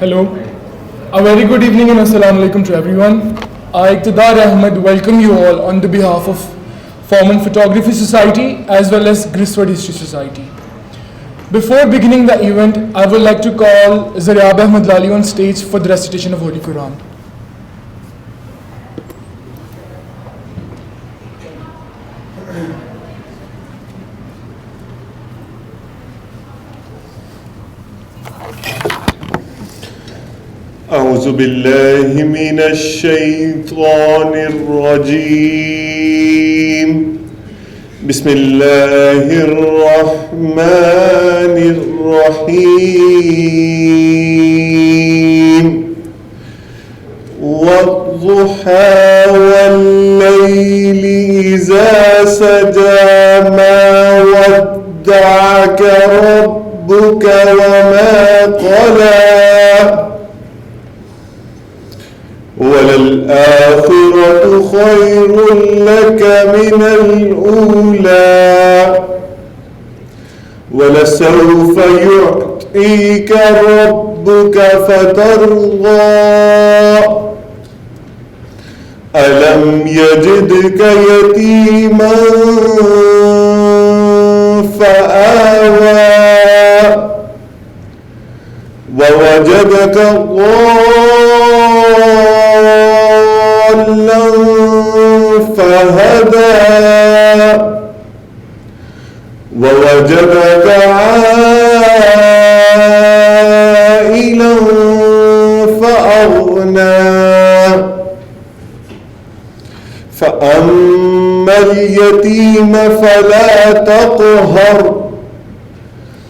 Hello, a very good evening and assalamu alaikum to everyone. I, Iqtidar Ahmed, welcome you all on the behalf of Foreman Photography Society as well as Griswold History Society. Before beginning the event, I would like to call Zaryab Ahmed Lali on stage for the recitation of Holy Quran. أعوذ بالله من الشيطان الرجيم بسم الله الرحمن الرحيم والضحى والليل إذا سجى ما ودعك ربك وما قلى وللآخرة خير لك من الأولى ولسوف يعطيك ربك فترضى ألم يجدك يتيما فآوى ووجدك ضالا فهدى ووجدك عائلا فأغنى فأما اليتيم فلا تقهر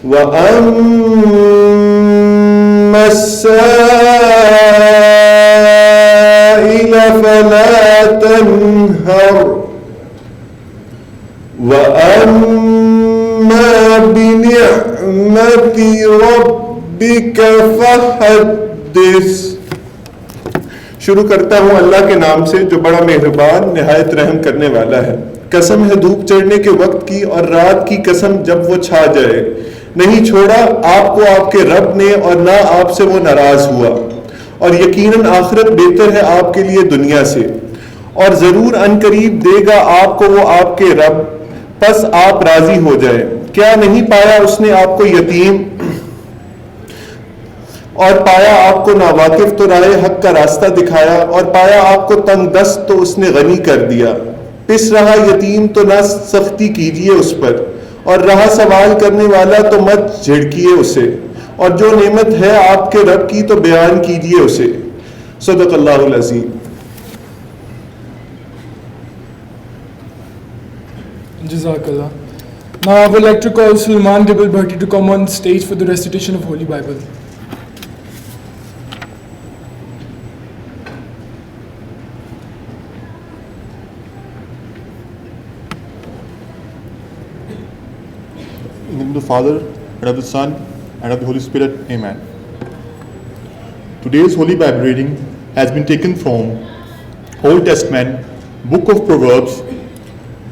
وأما السائل فلا تنهر وأما بنعمة ربك فحدث. شروع کرتا ہوں اللہ کے نام سے جو بڑا مہربان نہایت رحم کرنے والا ہے. قسم ہے دھوپ چڑھنے کے وقت کی اور رات کی قسم جب وہ چھا جائے. نہیں چھوڑا آپ کو آپ کے رب نے اور نہ آپ سے وہ ناراض ہوا. اور یقیناً آخرت بہتر ہے آپ کے لیے دنیا سے. اور ضرور ان قریب دے گا آپ کو وہ آپ کے رب, پس آپ راضی ہو جائیں. کیا نہیں پایا اس نے آپ کو یتیم اور پایا آپ کو ناواقف تو رائے حق کا راستہ دکھایا, اور پایا آپ کو تنگ دست تو اس نے غنی کر دیا. پس رہا یتیم تو نہ سختی کیجیے اس پر, اور رہا سوال کرنے والا تو مت جھڑکیے اسے. اور جو نعمت ہے آپ کے رب کی تو بیان کیجیے اسے. صدق اللہ العظیم. Jazakallah. Now I would like to call Sulaiman Dibble Bhatti to come on stage for the recitation of Holy Bible. In the name of the Father, and of the Son, and of the Holy Spirit. Amen. Today's Holy Bible reading has been taken from Old Testament, Book of Proverbs,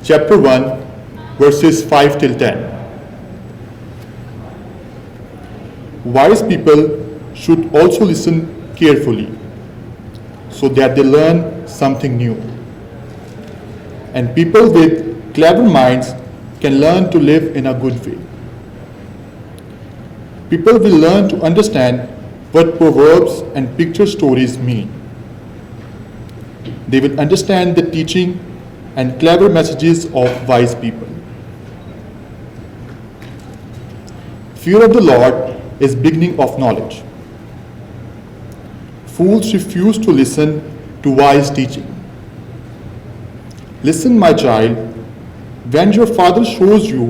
chapter 1, verses 5 till 10. Wise people should also listen carefully so that they learn something new. And people with clever minds can learn to live in a good way. People will learn to understand what proverbs and picture stories mean. They will understand the teaching and clever messages of wise people. Fear of the Lord is beginning of knowledge. Fools refuse to listen to wise teaching. Listen, my child, when your father shows you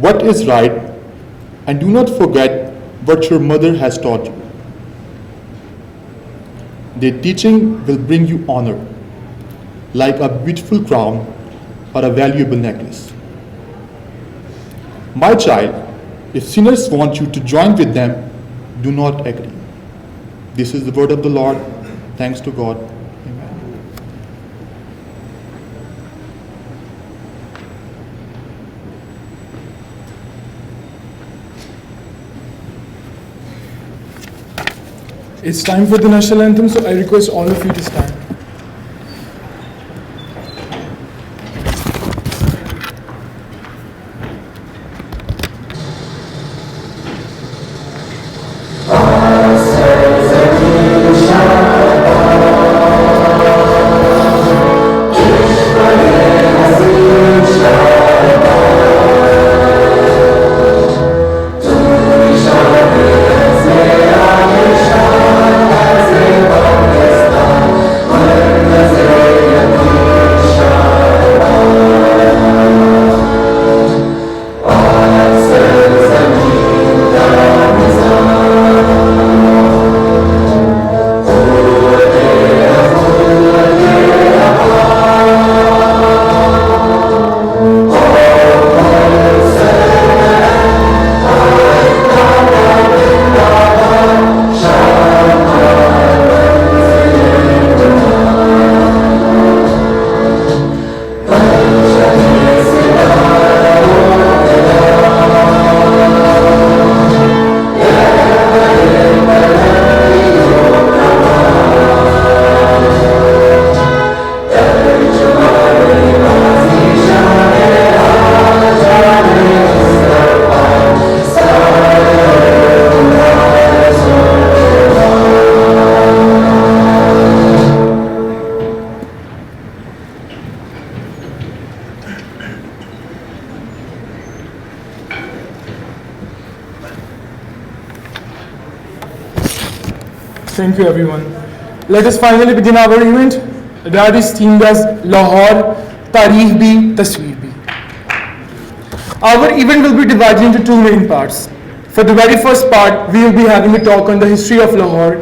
what is right, and do not forget what your mother has taught you. Their teaching will bring you honor, like a beautiful crown or a valuable necklace. My child, if sinners want you to join with them, do not agree. This is the word of the Lord. Thanks to God. Amen. It's time for the national anthem, so I request all of you to stand. Thank you, everyone. Let us finally begin our event. That is themed as Lahore, Tareekh Bhi, Tasveer Bhi. Our event will be divided into two main parts. For the very first part, we will be having a talk on the history of Lahore,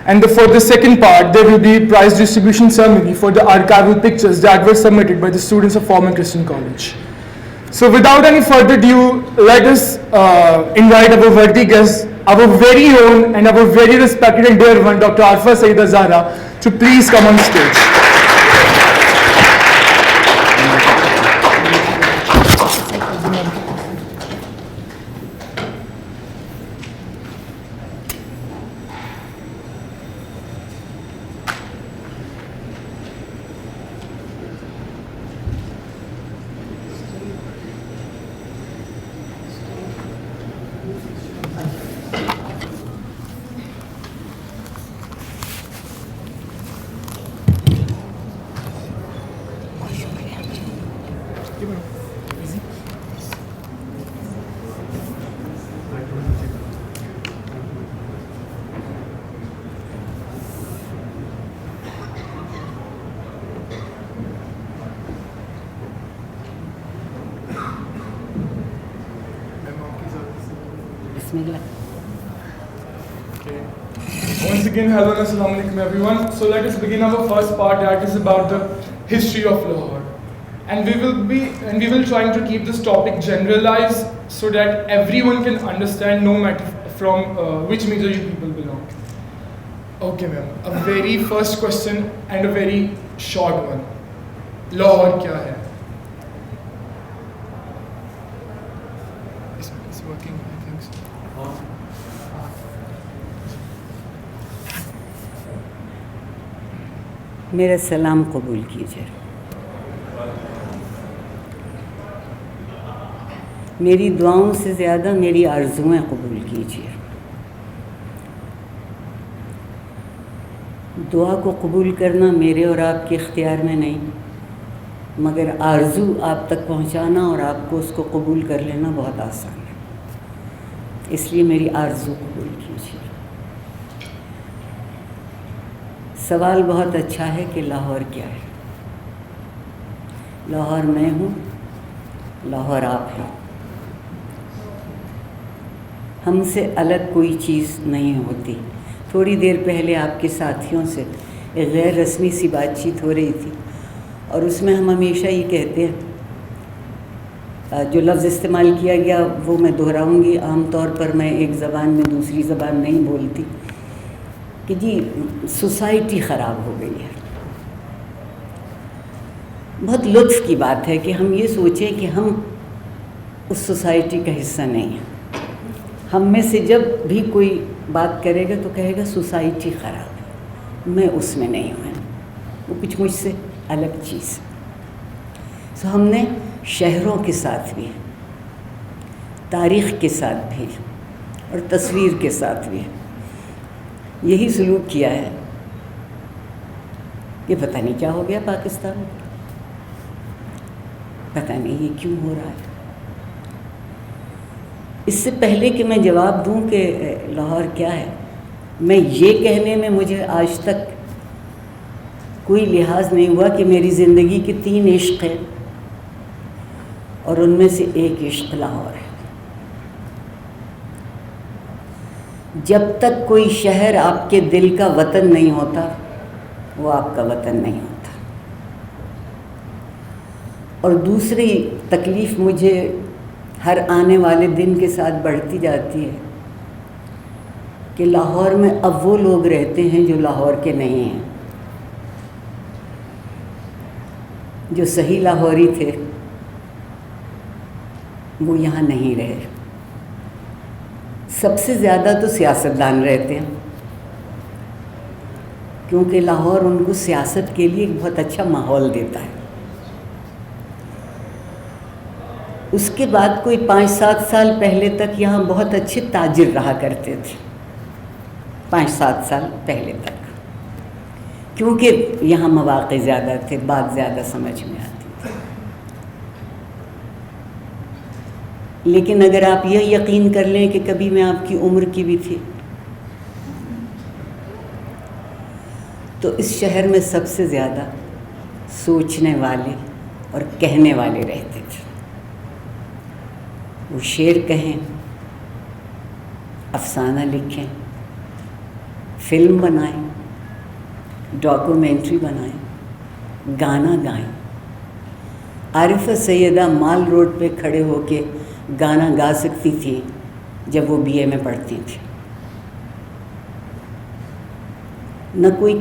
and for the second part, there will be prize distribution ceremony for the archival pictures that were submitted by the students of Foreman Christian College. So without any further ado, let us invite our worthy guest, our very own and our very respected and dear one, Dr. Arfa Sayyida Zahra, to please come on stage. Once again, hello and assalamu alaikum everyone. So let us begin our first part, that is about the history of Lahore. And we will trying to keep this topic generalized so that everyone can understand no matter from which major you people belong. Okay ma'am, a very first question and a very short one. Lahore kya hai? It's working, I think so. میرا سلام قبول کیجیے. میری دعاؤں سے زیادہ میری آرزوئیں قبول کیجیے. دعا کو قبول کرنا میرے اور آپ کے اختیار میں نہیں، مگر آرزو آپ تک پہنچانا اور آپ کو اس کو قبول کر لینا بہت آسان ہے. اس لیے میری آرزو قبول کیجیے. سوال بہت اچھا ہے کہ لاہور کیا ہے. لاہور میں ہوں، لاہور آپ ہیں. ہم سے الگ کوئی چیز نہیں ہوتی. تھوڑی دیر پہلے آپ کے ساتھیوں سے ایک غیر رسمی سی بات چیت ہو رہی تھی، اور اس میں ہم ہمیشہ یہ کہتے ہیں، جو لفظ استعمال کیا گیا وہ میں دہراؤں گی. عام طور پر میں ایک زبان میں دوسری زبان نہیں بولتی، کہ جی سوسائٹی خراب ہو گئی ہے. بہت لطف کی بات ہے کہ ہم یہ سوچیں کہ ہم اس سوسائٹی کا حصہ نہیں ہیں. ہم میں سے جب بھی کوئی بات کرے گا تو کہے گا سوسائٹی خراب ہے، میں اس میں نہیں ہوں، وہ کچھ مجھ سے الگ چیز ہے۔ سو ہم نے شہروں کے ساتھ بھی، تاریخ کے ساتھ بھی اور تصویر کے ساتھ بھی یہی سلوک کیا ہے کہ پتہ نہیں کیا ہو گیا پاکستان میں، پتہ نہیں یہ کیوں ہو رہا ہے۔ اس سے پہلے کہ میں جواب دوں کہ لاہور کیا ہے، میں یہ کہنے میں مجھے آج تک کوئی لحاظ نہیں ہوا کہ میری زندگی کے 3 عشق ہیں اور ان میں سے ایک عشق لاہور ہے۔ جب تک کوئی شہر آپ کے دل کا وطن نہیں ہوتا وہ آپ کا وطن نہیں ہوتا۔ اور دوسری تکلیف مجھے ہر آنے والے دن کے ساتھ بڑھتی جاتی ہے کہ لاہور میں اب وہ لوگ رہتے ہیں جو لاہور کے نہیں ہیں، جو صحیح لاہوری تھے وہ یہاں نہیں رہے۔ سب سے زیادہ تو سیاستدان رہتے ہیں، کیونکہ لاہور ان کو سیاست کے لیے ایک بہت اچھا ماحول دیتا ہے۔ اس کے بعد کوئی 5-7 سال پہلے تک یہاں بہت اچھے تاجر رہا کرتے تھے، 5-7 سال پہلے تک، کیونکہ یہاں مواقع زیادہ تھے، بات زیادہ سمجھ میں آتی تھی۔ لیکن اگر آپ یہ یقین کر لیں کہ کبھی میں آپ کی عمر کی بھی تھی، تو اس شہر میں سب سے زیادہ سوچنے والے اور کہنے والے رہتے تھے۔ وہ شعر کہیں، افسانہ لکھیں، فلم بنائیں، ڈاکومنٹری بنائیں، گانا گائیں۔ عارفہ سیدہ مال روڈ پہ کھڑے ہو کے گانا گا سکتی تھی جب وہ BA میں پڑھتی تھی، نہ کوئی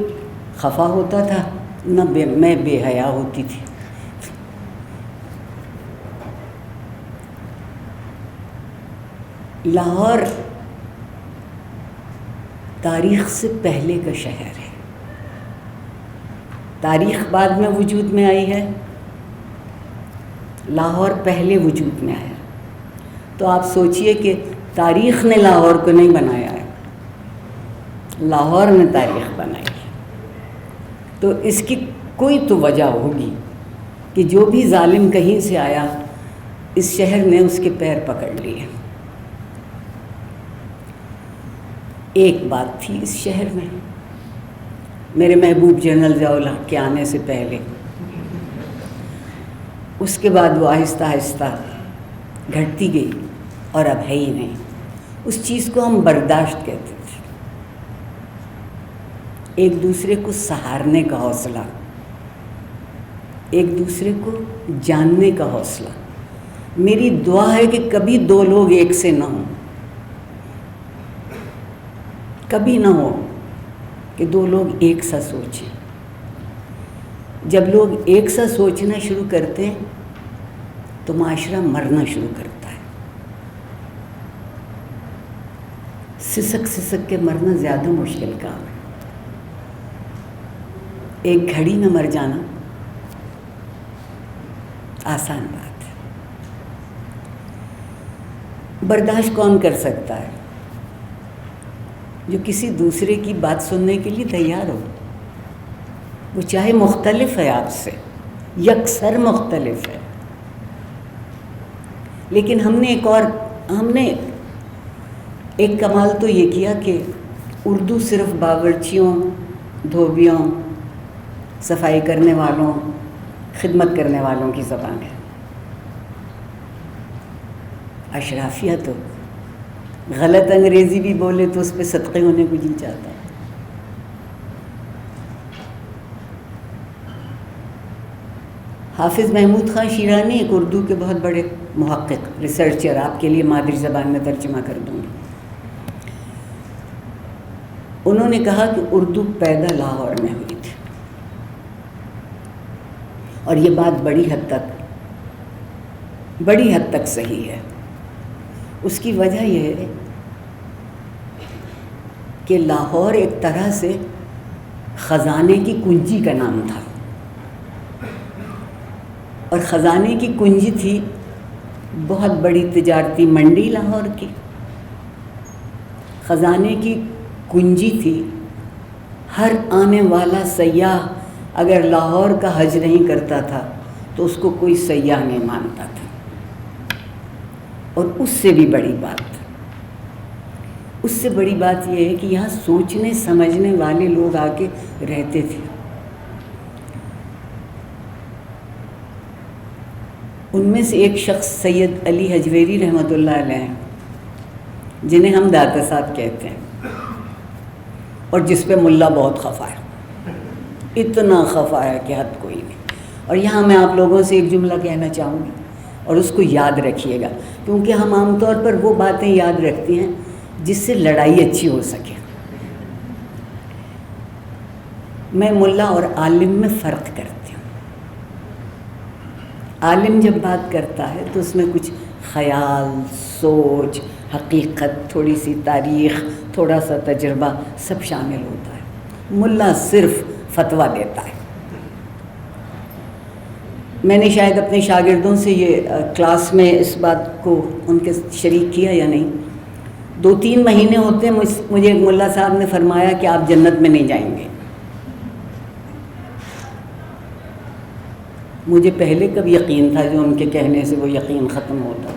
خفا ہوتا تھا، نہ میں بے حیا ہوتی تھی۔ لاہور تاریخ سے پہلے کا شہر ہے، تاریخ بعد میں وجود میں آئی ہے، لاہور پہلے وجود میں آیا۔ تو آپ سوچئے کہ تاریخ نے لاہور کو نہیں بنایا ہے، لاہور نے تاریخ بنائی ہے۔ تو اس کی کوئی تو وجہ ہوگی کہ جو بھی ظالم کہیں سے آیا اس شہر نے اس کے پیر پکڑ لیے۔ ایک بات تھی اس شہر میں، میرے محبوب جنرل ضیاء الحق کے آنے سے پہلے، اس کے بعد وہ آہستہ آہستہ گھٹتی گئی اور اب ہے ہی نہیں۔ اس چیز کو ہم برداشت کہتے تھے، ایک دوسرے کو سہارنے کا حوصلہ، ایک دوسرے کو جاننے کا حوصلہ۔ میری دعا ہے کہ کبھی 2 لوگ ایک سے نہ ہوں، کبھی نہ ہو کہ 2 لوگ ایک سا سوچیں۔ جب لوگ ایک سا سوچنا شروع کرتے ہیں تو معاشرہ مرنا شروع کرتا ہے۔ سسک سسک کے مرنا زیادہ مشکل کام ہے، ایک گھڑی میں مر جانا آسان بات ہے۔ برداشت کون کر سکتا ہے؟ جو کسی دوسرے کی بات سننے کے لیے تیار ہو، وہ چاہے مختلف ہے آپ سے، یکسر مختلف ہے، لیکن ہم نے ایک کمال تو یہ کیا کہ اردو صرف باورچیوں، دھوبیوں، صفائی کرنے والوں، خدمت کرنے والوں کی زبان ہے۔ اشرافیہ تو غلط انگریزی بھی بولے تو اس پہ صدقے ہونے کو جی چاہتا ہے۔ حافظ محمود خان شیرانی ایک اردو کے بہت بڑے محقق، ریسرچر، آپ کے لیے مادری زبان میں ترجمہ کر دوں گی، انہوں نے کہا کہ اردو پیدا لاہور میں ہوئی تھی، اور یہ بات بڑی حد تک صحیح ہے۔ اس کی وجہ یہ ہے کہ لاہور ایک طرح سے خزانے کی کنجی کا نام تھا، اور خزانے کی کنجی تھی بہت بڑی تجارتی منڈی لاہور کی، خزانے کی کنجی تھی، ہر آنے والا سیاح اگر لاہور کا حج نہیں کرتا تھا تو اس کو کوئی سیاح نہیں مانتا تھا۔ اور اس سے بھی بڑی بات، اس سے بڑی بات یہ ہے کہ یہاں سوچنے سمجھنے والے لوگ آ کے رہتے تھے۔ ان میں سے ایک شخص سید علی حجویری رحمۃ اللہ علیہ ہیں، جنہیں ہم داتا صاحب کہتے ہیں، اور جس پہ ملا بہت خفا ہے، اتنا خفا ہے کہ حد کوئی نہیں۔ اور یہاں میں آپ لوگوں سے ایک جملہ کہنا چاہوں گی، اور اس کو یاد رکھیے گا، کیونکہ ہم عام طور پر وہ باتیں یاد رکھتی ہیں جس سے لڑائی اچھی ہو سکے۔ میں ملا اور عالم میں فرق کرتی ہوں۔ عالم جب بات کرتا ہے تو اس میں کچھ خیال، سوچ، حقیقت، تھوڑی سی تاریخ، تھوڑا سا تجربہ سب شامل ہوتا ہے۔ ملا صرف فتویٰ دیتا ہے۔ میں نے شاید اپنے شاگردوں سے یہ کلاس میں اس بات کو ان کے شریک کیا یا نہیں، 2-3 مہینے ہوتے ہیں مجھے ایک ملا صاحب نے فرمایا کہ آپ جنت میں نہیں جائیں گے۔ مجھے پہلے کب یقین تھا جو ان کے کہنے سے وہ یقین ختم ہوتا،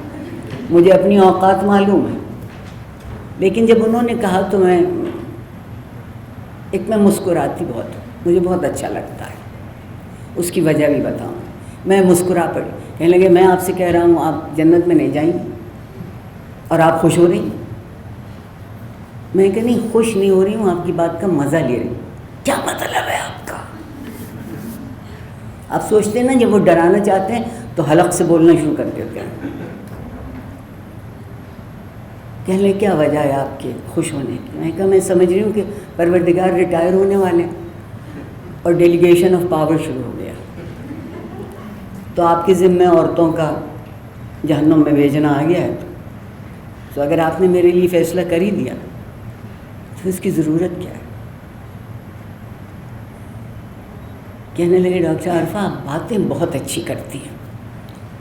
مجھے اپنی اوقات معلوم ہے، لیکن جب انہوں نے کہا تو میں مسکراتی بہت ہوں، مجھے بہت اچھا لگتا ہے۔ اس کی وجہ بھی بتاؤں، میں مسکرا پڑی، کہنے لگے میں آپ سے کہہ رہا ہوں آپ جنت میں نہیں جائیں گے اور آپ خوش ہو رہی ہیں۔ میں کہ نہیں خوش نہیں ہو رہی ہوں، آپ کی بات کا مزہ لے رہی ہوں۔ کیا مطلب ہے آپ کا؟ آپ سوچتے ہیں نا جب وہ ڈرانا چاہتے ہیں تو حلق سے بولنا شروع کر دیتے ہیں۔ کہنے لگے کیا وجہ ہے آپ کے خوش ہونے کی؟ میں کہا میں سمجھ رہی ہوں کہ پروردگار ریٹائر ہونے والے ہیں اور ڈیلیگیشن آف پاور شروع ہو گیا، تو آپ کے ذمہ عورتوں کا جہنم میں بھیجنا آ گیا ہے، تو اگر آپ نے میرے لیے فیصلہ کر ہی دیا تو اس کی ضرورت کیا ہے؟ کہنے لگے ڈاکٹر عارفہ آپ باتیں بہت اچھی کرتی ہیں۔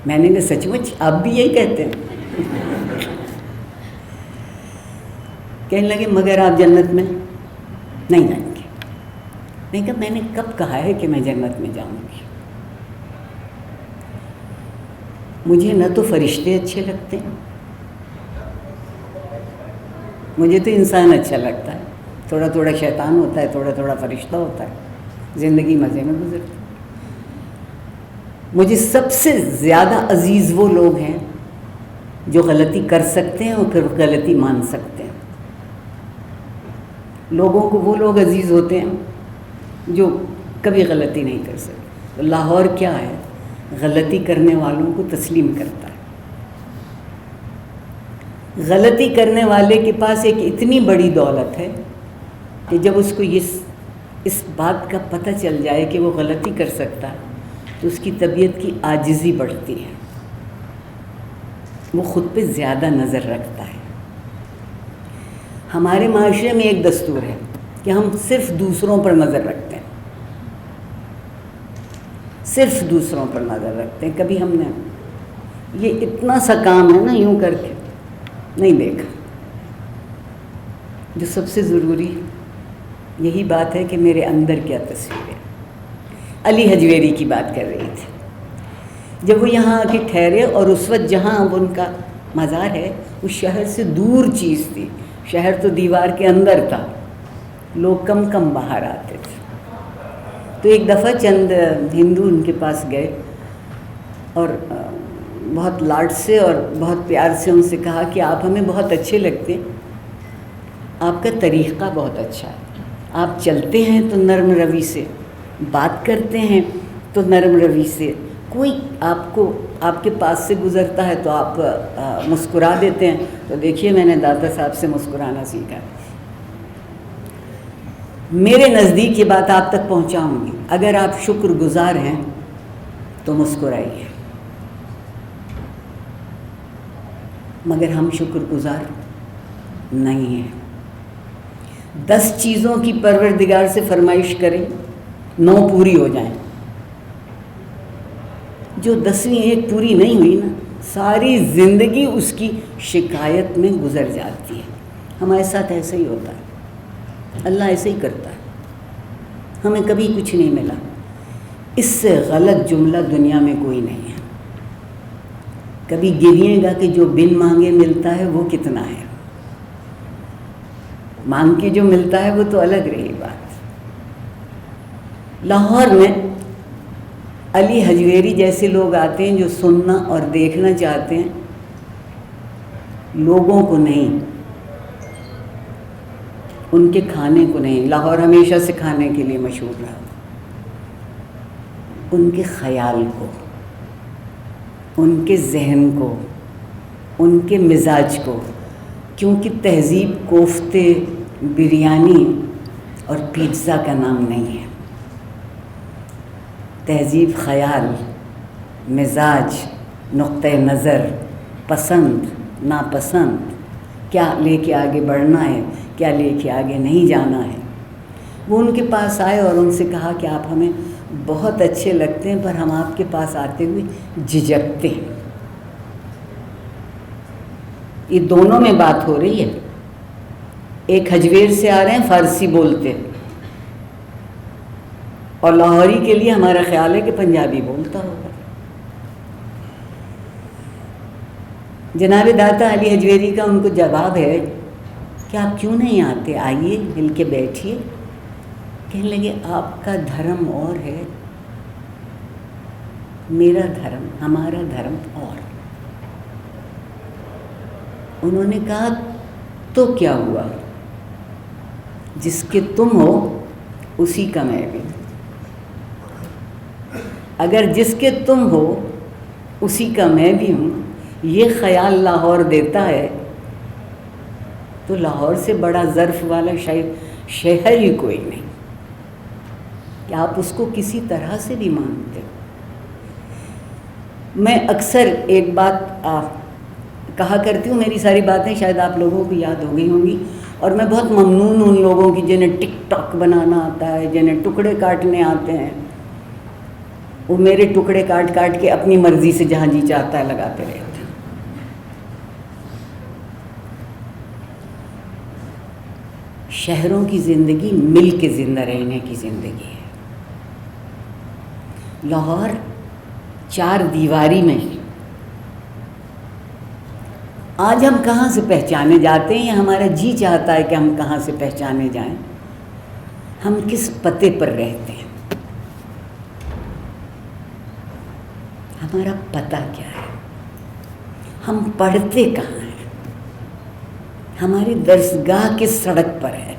میں نے کہا سچ مچ آپ بھی یہی کہتے ہیں؟ کہنے لگے مگر آپ جنت میں نہیں جائیں گے۔ میں کہا میں نے کب کہا ہے کہ میں جنت میں جاؤں گی؟ مجھے نہ تو فرشتے اچھے لگتے ہیں، مجھے تو انسان اچھا لگتا ہے، تھوڑا تھوڑا شیطان ہوتا ہے، تھوڑا تھوڑا فرشتہ ہوتا ہے، زندگی مزے میں گزرتی۔ مجھے سب سے زیادہ عزیز وہ لوگ ہیں جو غلطی کر سکتے ہیں اور پھر غلطی مان سکتے ہیں۔ لوگوں کو وہ لوگ عزیز ہوتے ہیں جو کبھی غلطی نہیں کر سکتے۔ تو لاہور کیا ہے؟ غلطی کرنے والوں کو تسلیم کرتا ہے۔ غلطی کرنے والے کے پاس ایک اتنی بڑی دولت ہے کہ جب اس کو اس بات کا پتہ چل جائے کہ وہ غلطی کر سکتا ہے تو اس کی طبیعت کی عاجزی بڑھتی ہے، وہ خود پہ زیادہ نظر رکھتا ہے۔ ہمارے معاشرے میں ایک دستور ہے کہ ہم صرف دوسروں پر نظر رکھتے ہیں، صرف دوسروں پر نظر رکھتے ہیں، کبھی ہم نے یہ اتنا سا کام ہے نا یوں کر کے نہیں دیکھا۔ جو سب سے ضروری یہی بات ہے کہ میرے اندر کیا تصویر ہے۔ علی حجویری کی بات کر رہی تھی، جب وہ یہاں آ کے ٹھہرے اور اس وقت جہاں اب ان کا مزار ہے وہ شہر سے دور چیز تھی، شہر تو دیوار کے اندر تھا، لوگ کم کم باہر آتے تھے۔ تو ایک دفعہ چند ہندو ان کے پاس گئے اور بہت لاڈ سے اور بہت پیار سے ان سے کہا کہ آپ ہمیں بہت اچھے لگتے ہیں، آپ کا طریقہ بہت اچھا ہے، آپ چلتے ہیں تو نرم روی سے، بات کرتے ہیں تو نرم روی سے، کوئی آپ کے پاس سے گزرتا ہے تو آپ مسکرا دیتے ہیں۔ تو دیکھیے میں نے داتا صاحب سے مسکرانا سیکھا، میرے نزدیک یہ بات آپ تک پہنچاؤں گی، اگر آپ شکر گزار ہیں تو مسکرائیے، مگر ہم شکر گزار نہیں ہیں۔ 10 چیزوں کی پروردگار سے فرمائش کریں 9 پوری ہو جائیں، جو 10ویں ایک پوری نہیں ہوئی نا، ساری زندگی اس کی شکایت میں گزر جاتی ہے۔ ہمارے ساتھ ایسا ہی ہوتا ہے، اللہ ایسے ہی کرتا ہے، ہمیں کبھی کچھ نہیں ملا۔ اس سے غلط جملہ دنیا میں کوئی نہیں ہے۔ کبھی گنیے گا کہ جو بن مانگے ملتا ہے وہ کتنا ہے، مانگ کے جو ملتا ہے وہ تو الگ رہی بات۔ لاہور میں علی حجویری جیسے لوگ آتے ہیں جو سننا اور دیکھنا چاہتے ہیں، لوگوں کو نہیں، ان کے کھانے کو نہیں۔ لاہور ہمیشہ سے کھانے کے لیے مشہور رہا، ان کے خیال کو، ان کے ذہن کو، ان کے مزاج کو، کیونکہ تہذیب کوفتے، بریانی اور پیزا کا نام نہیں ہے۔ تہذیب خیال، مزاج، نقطہ نظر، پسند ناپسند، کیا لے کے آگے بڑھنا ہے، کیا لے کے آگے نہیں جانا ہے۔ وہ ان کے پاس آئے اور ان سے کہا کہ آپ ہمیں بہت اچھے لگتے ہیں، پر ہم آپ کے پاس آتے ہوئے جھجکتے ہیں۔ یہ دونوں میں بات ہو رہی ہے، ایک حجویر سے آ رہے ہیں فارسی بولتے، اور لاہوری کے لیے ہمارا خیال ہے کہ پنجابی بولتا ہوگا۔ جناب داتا علی حجویری کا ان کو جواب ہے کہ آپ کیوں نہیں آتے، آئیے مل کے بیٹھیے۔ کہنے لگے آپ کا دھرم اور ہے، میرا دھرم، ہمارا دھرم اور۔ انہوں نے کہا تو کیا ہوا، جس کے تم ہو اسی کا میں بھی۔ اگر جس کے تم ہو اسی کا میں بھی ہوں، یہ خیال لاہور دیتا ہے تو لاہور سے بڑا ظرف والا شہر ہی کوئی نہیں کہ آپ اس کو کسی طرح سے بھی مانتے ہو۔ میں اکثر ایک بات کہا کرتی ہوں، میری ساری باتیں شاید آپ لوگوں کو یاد ہو گئی ہوں گی، اور میں بہت ممنون ہوں ان لوگوں کی جنہیں ٹک ٹاک بنانا آتا ہے، جنہیں ٹکڑے کاٹنے آتے ہیں۔ وہ میرے ٹکڑے کاٹ کاٹ کے اپنی مرضی سے جہاں جی چاہتا ہے لگاتے رہتے ہیں۔ شہروں کی زندگی مل کے زندہ رہنے کی زندگی ہے۔ لاہور 4 دیواری میں آج ہم کہاں سے پہچانے جاتے ہیں، یا ہمارا جی چاہتا ہے کہ ہم کہاں سے پہچانے جائیں، ہم کس پتے پر رہتے ہیں، ہمارا پتہ کیا ہے، ہم پڑھتے کہاں ہیں، ہماری درسگاہ کس سڑک پر ہے۔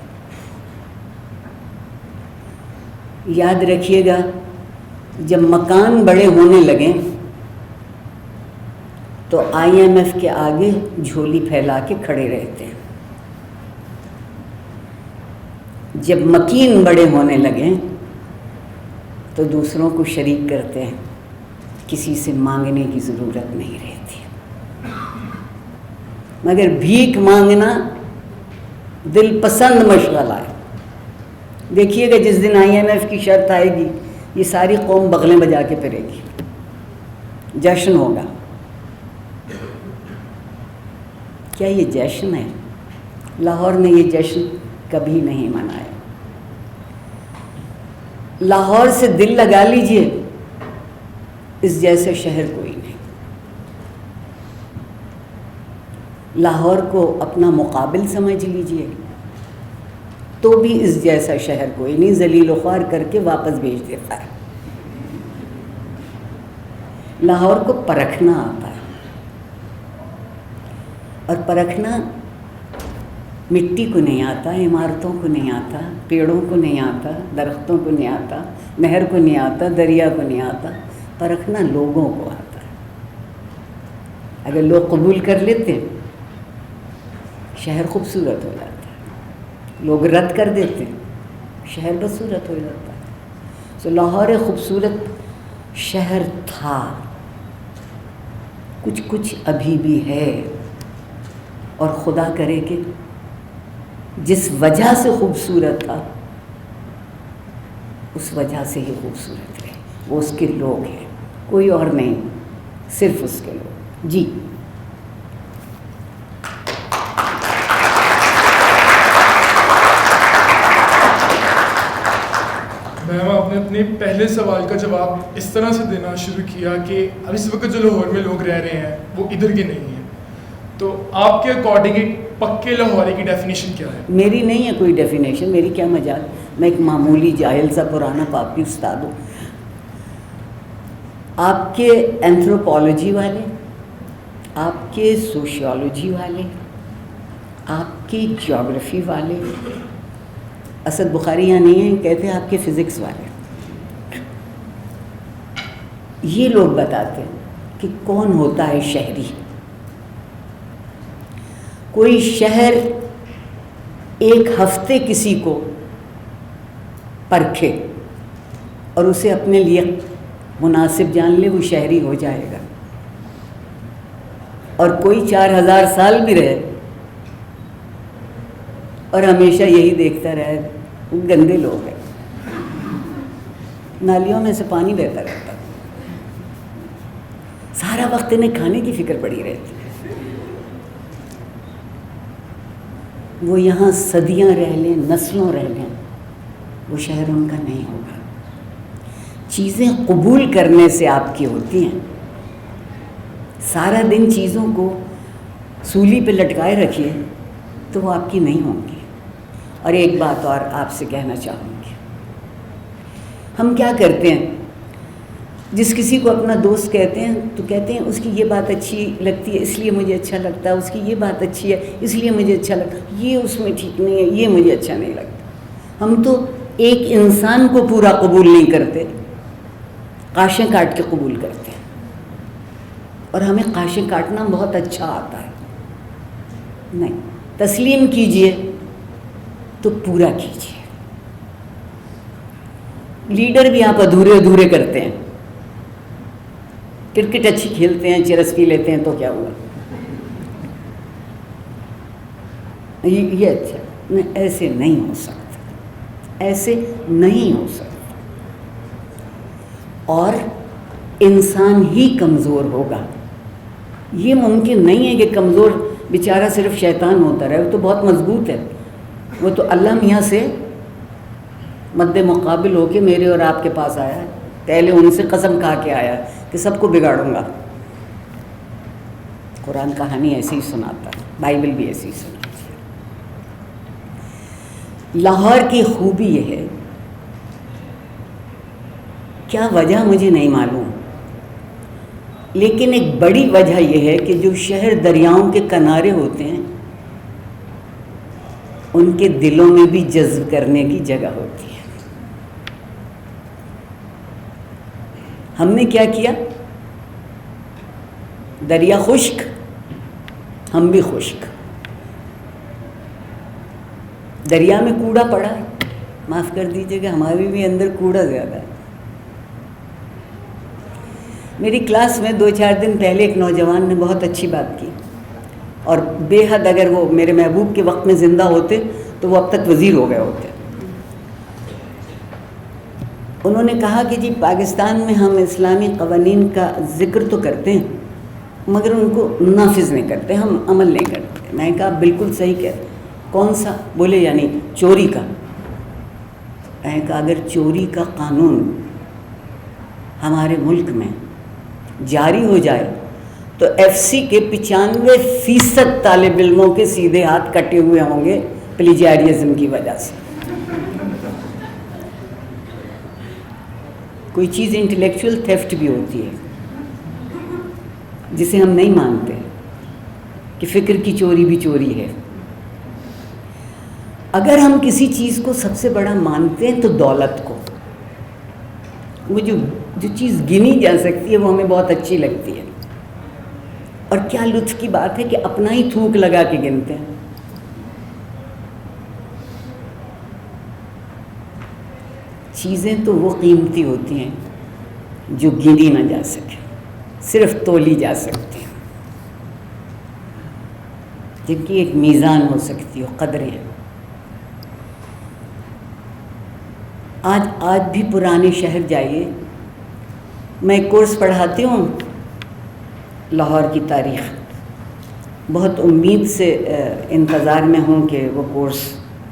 یاد رکھیے گا جب مکان بڑے ہونے لگیں تو IMF کے آگے جھولی پھیلا کے کھڑے رہتے ہیں، جب مکین بڑے ہونے لگیں تو دوسروں کو شریک کرتے ہیں، کسی سے مانگنے کی ضرورت نہیں رہتی۔ مگر بھیک مانگنا دل پسند مشغلہ ہے۔ دیکھیے گا جس دن IMF کی شرط آئے گی، یہ ساری قوم بغلیں بجا کے پھرے گی، جشن ہوگا۔ کیا یہ جشن ہے؟ لاہور نے یہ جشن کبھی نہیں منایا۔ لاہور سے دل لگا لیجئے، اس جیسا شہر کوئی نہیں۔ لاہور کو اپنا مقابل سمجھ لیجئے تو بھی اس جیسا شہر کوئی نہیں، ذلیل و خوار کر کے واپس بھیج دیتا ہے۔ لاہور کو پرکھنا آتا ہے، اور پرکھنا مٹی کو نہیں آتا، عمارتوں کو نہیں آتا، پیڑوں کو نہیں آتا، درختوں کو نہیں آتا، نہر کو نہیں آتا، دریا کو نہیں آتا، پرکھنا لوگوں کو آتا ہے۔ اگر لوگ قبول کر لیتے شہر خوبصورت ہو جاتا ہے، لوگ رد کر دیتے شہر بدصورت ہو جاتا ہے۔ تو لاہور ایک خوبصورت شہر تھا، کچھ ابھی بھی ہے، اور خدا کرے کہ جس وجہ سے خوبصورت تھا اس وجہ سے ہی خوبصورت ہے. وہ اس کے لوگ ہیں, کوئی اور نہیں, صرف اس کے لوگ. جی میم آپ نے اپنے پہلے سوال کا جواب اس طرح سے دینا شروع کیا کہ اب اس وقت جو لاہور میں لوگ رہ رہے ہیں وہ ادھر کے نہیں ہیں, تو آپ کے اکارڈنگ ایک پکے لاہوری کی ڈیفینیشن کیا ہے؟ میری نہیں ہے کوئی ڈیفینیشن, میری کیا مجال, میں ایک معمولی جاہل سا پرانا پاپی استاد ہوں. آپ کے اینتھروپولوجی والے, آپ کے سوشیولوجی والے, آپ کے جیوگرافی والے, اسد بخاری یہاں نہیں ہیں, کہتے ہیں آپ کے فزکس والے, یہ لوگ بتاتے ہیں کہ کون ہوتا ہے شہری. کوئی شہر ایک ہفتے کسی کو پرکھے اور اسے اپنے لیے مناسب جان لے, وہ شہری ہو جائے گا. اور کوئی 4000 سال بھی رہے اور ہمیشہ یہی دیکھتا رہے, گندے لوگ ہیں, نالیوں میں سے پانی بہتا رہتا, سارا وقت انہیں کھانے کی فکر پڑی رہتی. وہ یہاں صدیاں رہ لیں, نسلوں رہ لیں, وہ شہر ان کا نہیں ہوگا. چیزیں قبول کرنے سے آپ کی ہوتی ہیں. سارا دن چیزوں کو سولی پہ لٹکائے رکھیے تو وہ آپ کی نہیں ہوں گی. اور ایک بات اور آپ سے کہنا چاہوں گی, ہم کیا کرتے ہیں, جس کسی کو اپنا دوست کہتے ہیں تو کہتے ہیں اس کی یہ بات اچھی لگتی ہے اس لیے مجھے اچھا لگتا ہے, اس کی یہ بات اچھی ہے اس لیے مجھے اچھا لگتا ہے, یہ اس میں ٹھیک نہیں ہے, یہ مجھے اچھا نہیں لگتا. ہم تو ایک انسان کو پورا قبول نہیں کرتے, قاشیں کاٹ کے قبول کرتے ہیں. اور ہمیں قاشیں کاٹنا بہت اچھا آتا ہے. نہیں, تسلیم کیجئے تو پورا کیجئے. لیڈر بھی آپ ادھورے ادھورے کرتے ہیں, کرکٹ اچھی کھیلتے ہیں, چرس پی لیتے ہیں تو کیا ہوا, یہ اچھا نہیں, ایسے نہیں ہو سکتا, ایسے نہیں ہو سکتا. اور انسان ہی کمزور ہوگا. یہ ممکن نہیں ہے کہ کمزور بیچارہ صرف شیطان ہوتا رہے, وہ تو بہت مضبوط ہے. وہ تو اللہ میاں سے مد مقابل ہو کے میرے اور آپ کے پاس آیا ہے, پہلے ان سے قسم کھا کے آیا کہ سب کو بگاڑوں گا. قرآن کہانی ایسی ہی سناتا ہے, بائبل بھی ایسی ہی سناتی ہے. لاہور کی خوبی یہ ہے, کیا وجہ مجھے نہیں معلوم, لیکن ایک بڑی وجہ یہ ہے کہ جو شہر دریاؤں کے کنارے ہوتے ہیں ان کے دلوں میں بھی جذب کرنے کی جگہ ہوتی ہے. ہم نے کیا کیا, دریا خشک, ہم بھی خشک. دریا میں کوڑا پڑا ہے, معاف کر دیجیے گا, ہمارے بھی اندر کوڑا زیادہ ہے. میری کلاس میں 2-4 دن پہلے ایک نوجوان نے بہت اچھی بات کی, اور بے حد, اگر وہ میرے محبوب کے وقت میں زندہ ہوتے تو وہ اب تک وزیر ہو گئے ہوتے. انہوں نے کہا کہ جی پاکستان میں ہم اسلامی قوانین کا ذکر تو کرتے ہیں مگر ان کو نافذ نہیں کرتے, ہم عمل نہیں کرتے. میں نے کہا بالکل صحیح کہتے, کون سا؟ بولے یعنی چوری کا. میں نے کہا اگر چوری کا قانون ہمارے ملک میں جاری ہو جائے تو FC کے 95% طالب علموں کے سیدھے ہاتھ کٹے ہوئے ہوں گے پلیجیرزم کی وجہ سے. کوئی چیز انٹلیکچوئل تھیفٹ بھی ہوتی ہے جسے ہم نہیں مانتے کہ فکر کی چوری بھی چوری ہے. اگر ہم کسی چیز کو سب سے بڑا مانتے ہیں تو دولت کو, وہ جو چیز گنی جا سکتی ہے وہ ہمیں بہت اچھی لگتی ہے. اور کیا لطف کی بات ہے کہ اپنا ہی تھوک لگا کے گنتے ہیں. چیزیں تو وہ قیمتی ہوتی ہیں جو گنی نہ جا سکے, صرف تولی جا سکتی ہیں, جن کی ایک میزان ہو سکتی ہو, قدریں. آج بھی پرانے شہر جائیے. میں ایک کورس پڑھاتی ہوں لاہور کی تاریخ. بہت امید سے انتظار میں ہوں کہ وہ کورس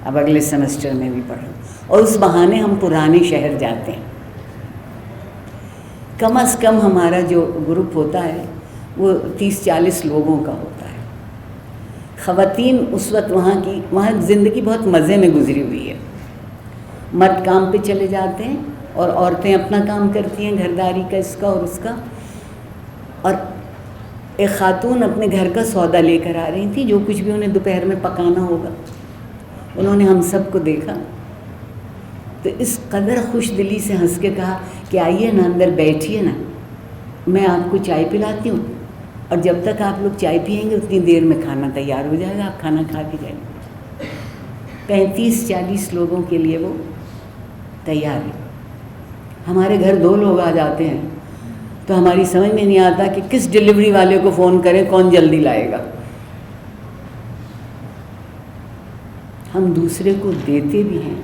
اب اگلے سیمسٹر میں بھی پڑھوں, اور اس بہانے ہم پرانے شہر جاتے ہیں. کم از کم ہمارا جو گروپ ہوتا ہے وہ 30-40 لوگوں کا ہوتا ہے. خواتین اس وقت وہاں زندگی بہت مزے میں گزری ہوئی ہے. مرد کام پہ چلے جاتے ہیں اور عورتیں اپنا کام کرتی ہیں, گھرداری کا, اس کا اور اس کا. اور ایک خاتون اپنے گھر کا سودا لے کر آ رہی تھی, جو کچھ بھی انہیں دوپہر میں پکانا ہوگا. انہوں نے ہم سب کو دیکھا تو اس قدر خوش دلی سے ہنس کے کہا کہ آئیے نا, اندر بیٹھیے نا, میں آپ کو چائے پلاتی ہوں, اور جب تک آپ لوگ چائے پئیں گے اتنی دیر میں کھانا تیار ہو جائے گا, آپ کھانا کھا کے جائیں گے. 35-40 لوگوں کے لیے وہ تیار ہے. ہمارے گھر 2 لوگ آ جاتے ہیں تو ہماری سمجھ میں نہیں آتا کہ کس ڈلیوری والے کو فون کریں, کون جلدی لائے گا. ہم دوسرے کو دیتے بھی ہیں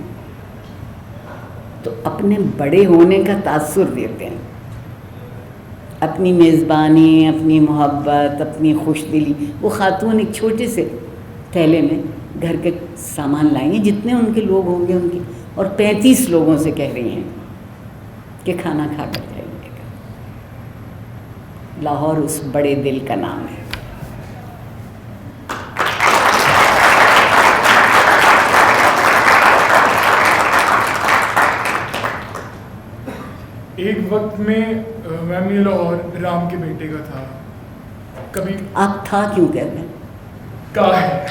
تو اپنے بڑے ہونے کا تاثر دیتے ہیں. اپنی میزبانی, اپنی محبت, اپنی خوش دلی. وہ خاتون ایک چھوٹے سے تھیلے میں گھر کے سامان لائیں گے, جتنے ان کے لوگ ہوں گے ان کی, اور 35 لوگوں سے کہہ رہی ہیں کہ کھانا کھا کر جائیں گے. لاہور اس بڑے دل کا نام ہے. ایک وقت میں میم یہ لاہور رام کے بیٹے کا تھا. کبھی آپ تھا کیوں کہہ رہے ہیں؟ کا ہے,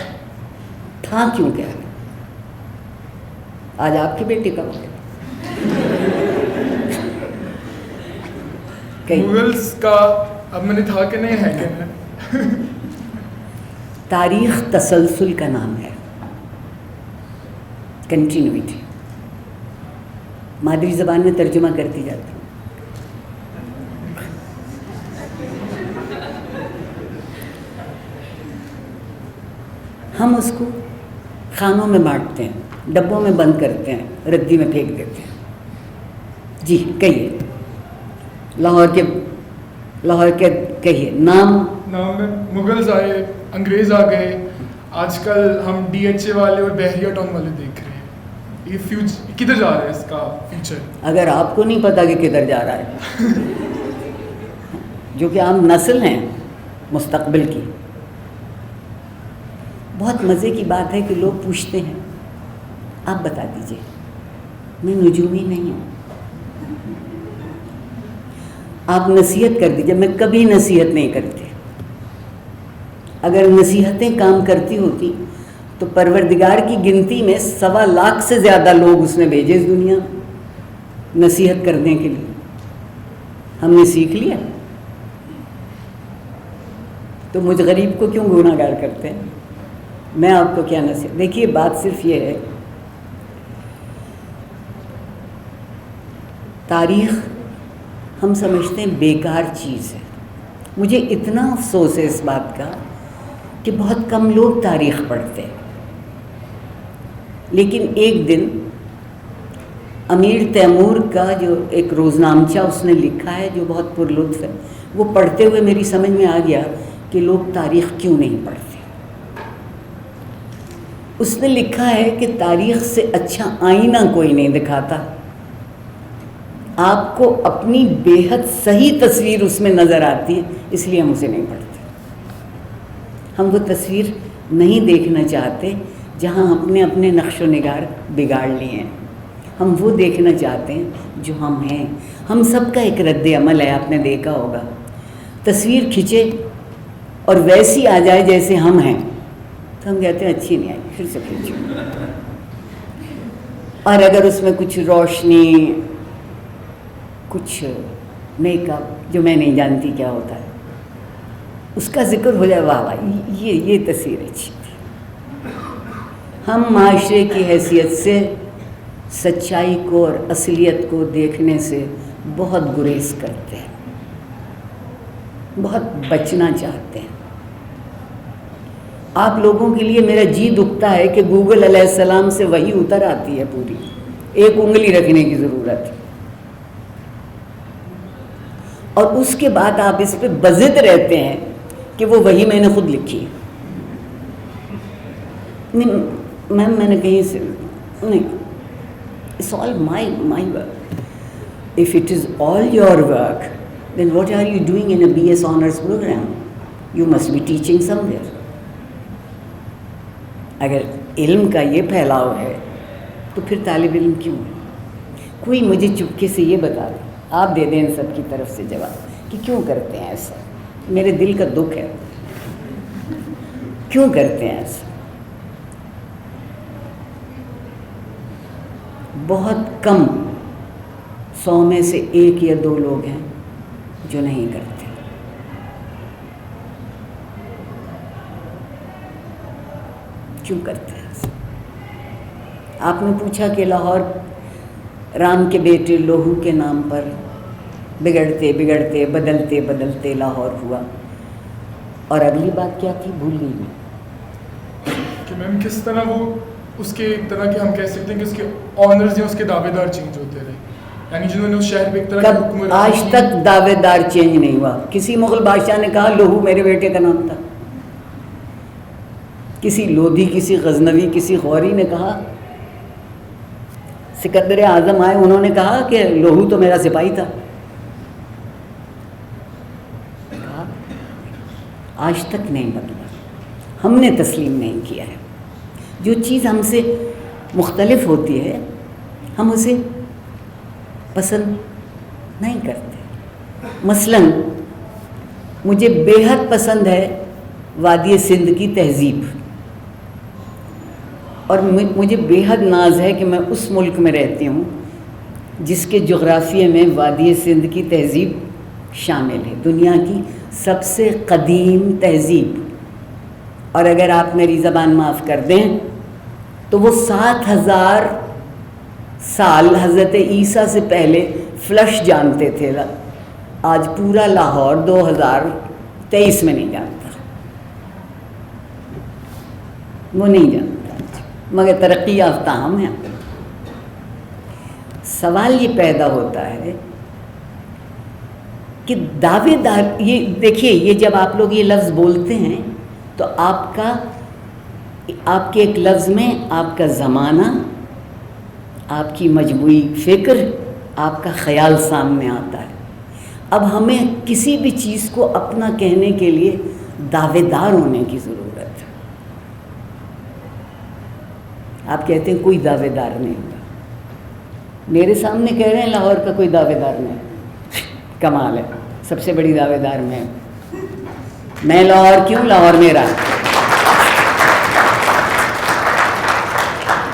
تھا کیوں کہہ رہے ہیں؟ آج آپ کے بیٹے کا ہو گیا. مغلز کا اب میں نے تھا کہ نہیں ہے کہ نہیں. تاریخ تسلسل کا نام ہے, کنٹینیوٹی. مادری زبان میں ترجمہ کرتی جاتی ہوں. ہم اس کو خانوں میں بانٹتے ہیں, ڈبوں میں بند کرتے ہیں, ردی میں پھینک دیتے ہیں. جی کہیے, لاہور کے کہیے نام میں مغلز آئے, انگریز آ گئے. آج کل ہم DHA والے اور بحریہ ٹاؤن والے دیکھ رہے ہیں. یہ کدھر جا رہا ہے اس کا فیوچر؟ اگر آپ کو نہیں پتا کہ کدھر جا رہا ہے, جو کہ عام نسل ہیں مستقبل کی. بہت مزے کی بات ہے کہ لوگ پوچھتے ہیں آپ بتا دیجئے. میں نجومی نہیں ہوں, آپ نصیحت کر دیجئے. میں کبھی نصیحت نہیں کرتی. اگر نصیحتیں کام کرتی ہوتی تو پروردگار کی گنتی میں 1.25 لاکھ سے زیادہ لوگ اس نے بھیجے اس دنیا نصیحت کرنے کے لیے. ہم نے سیکھ لیا تو مجھ غریب کو کیوں گناہ گار کرتے ہیں؟ میں آپ کو کیا نصیحت. دیکھیے بات صرف یہ ہے, تاریخ ہم سمجھتے ہیں بیکار چیز ہے. مجھے اتنا افسوس ہے اس بات کا کہ بہت کم لوگ تاریخ پڑھتے ہیں. لیکن ایک دن امیر تیمور کا جو ایک روزنامچہ اس نے لکھا ہے جو بہت پرلطف ہے, وہ پڑھتے ہوئے میری سمجھ میں آ گیا کہ لوگ تاریخ کیوں نہیں پڑھتے. اس نے لکھا ہے کہ تاریخ سے اچھا آئینہ کوئی نہیں دکھاتا. آپ کو اپنی بے حد صحیح تصویر اس میں نظر آتی ہے, اس لیے ہم اسے نہیں پڑھتے. ہم وہ تصویر نہیں دیکھنا چاہتے جہاں ہم نے اپنے نقش و نگار بگاڑ لیے ہیں. ہم وہ دیکھنا چاہتے ہیں جو ہم ہیں. ہم سب کا ایک رد عمل ہے, آپ نے دیکھا ہوگا. تصویر کھینچے اور ویسی آ جائے جیسے ہم ہیں تو ہم کہتے ہیں اچھی نہیں آئی, پھر سے کھینچو. اور اگر اس میں کچھ روشنی, کچھ میک اپ جو میں نہیں جانتی کیا ہوتا ہے, اس کا ذکر ہو جائے, واہ واہ یہ تصویر اچھی تھی. ہم معاشرے کی حیثیت سے سچائی کو اور اصلیت کو دیکھنے سے بہت گریز کرتے ہیں, بہت بچنا چاہتے ہیں. آپ لوگوں کے لیے میرا جی دکھتا ہے کہ گوگل علیہ السلام سے وحی اتر آتی ہے پوری, ایک انگلی رکھنے کی ضرورت ہے، اور اس کے بعد آپ اس پہ بضد رہتے ہیں کہ وہ وہی میں نے خود لکھی ہے. نہیں میم میں نے کہیں سے نہیں، it's all my work. If it is all your work, then what are you doing in a BS honors program? You must be teaching somewhere. اگر علم کا یہ پھیلاؤ ہے تو پھر طالب علم کیوں ہے؟ کوئی مجھے چپکے سے یہ بتا دے، آپ دے دیں ان سب کی طرف سے جواب کہ کیوں کرتے ہیں ایسا. میرے دل کا دکھ ہے، کیوں کرتے ہیں ایسا. بہت کم 100 میں سے 1 یا 2 لوگ ہیں جو نہیں کرتے. کیوں کرتے ہیں ایسا؟ آپ نے پوچھا کہ لاہور رام کے بیٹے لوہو کے نام پر بگڑتے بگڑتے بدلتے بدلتے لاہور ہوا، اور اگلی بات کیا تھی بھول گئی میں. کہ میم کس طرح وہ اس کے ایک طرح کے ہم کہہ سکتے ہیں کہ اس کے آنرز یا اس کے دعوے دار چینج ہوتے رہے، یعنی جنہوں نے اس شہر پہ ایک طرح کی حکمرانی. آج تک دعوے دار چینج نہیں ہوا. کسی مغل بادشاہ نے کہا لوہو میرے بیٹے کا نام تھا، کسی لودھی، کسی غزنوی، کسی غوری نے کہا. سکندر اعظم آئے، انہوں نے کہا کہ لوہو تو میرا سپاہی تھا. آج تک نہیں بدلا، ہم نے تسلیم نہیں کیا ہے. جو چیز ہم سے مختلف ہوتی ہے ہم اسے پسند نہیں کرتے. مثلاً مجھے بے حد پسند ہے وادی سندھ کی تہذیب، اور مجھے بے حد ناز ہے کہ میں اس ملک میں رہتی ہوں جس کے جغرافیے میں وادی سندھ کی تہذیب شامل ہے، دنیا کی سب سے قدیم تہذیب. اور اگر آپ میری زبان معاف کر دیں تو وہ 7000 سال حضرت عیسیٰ سے پہلے فلش جانتے تھے. آج پورا لاہور 2023 میں نہیں جانتا، وہ نہیں جانتا، مگر ترقی یافتہ ہم ہیں. سوال یہ پیدا ہوتا ہے کہ دعوے دار، یہ دیکھیے، یہ جب آپ لوگ یہ لفظ بولتے ہیں تو آپ کے ایک لفظ میں آپ کا زمانہ، آپ کی مجموعی فکر، آپ کا خیال سامنے آتا ہے. اب ہمیں کسی بھی چیز کو اپنا کہنے کے لیے دعوے دار ہونے کی ضرورت ہے. آپ کہتے ہیں کوئی دعوے دار نہیں ہوگا، میرے سامنے کہہ رہے ہیں لاہور کا کوئی دعوے دار نہیں. کمال ہے، سب سے بڑی دعوے دار میں لاہور کیوں؟ لاہور میرا.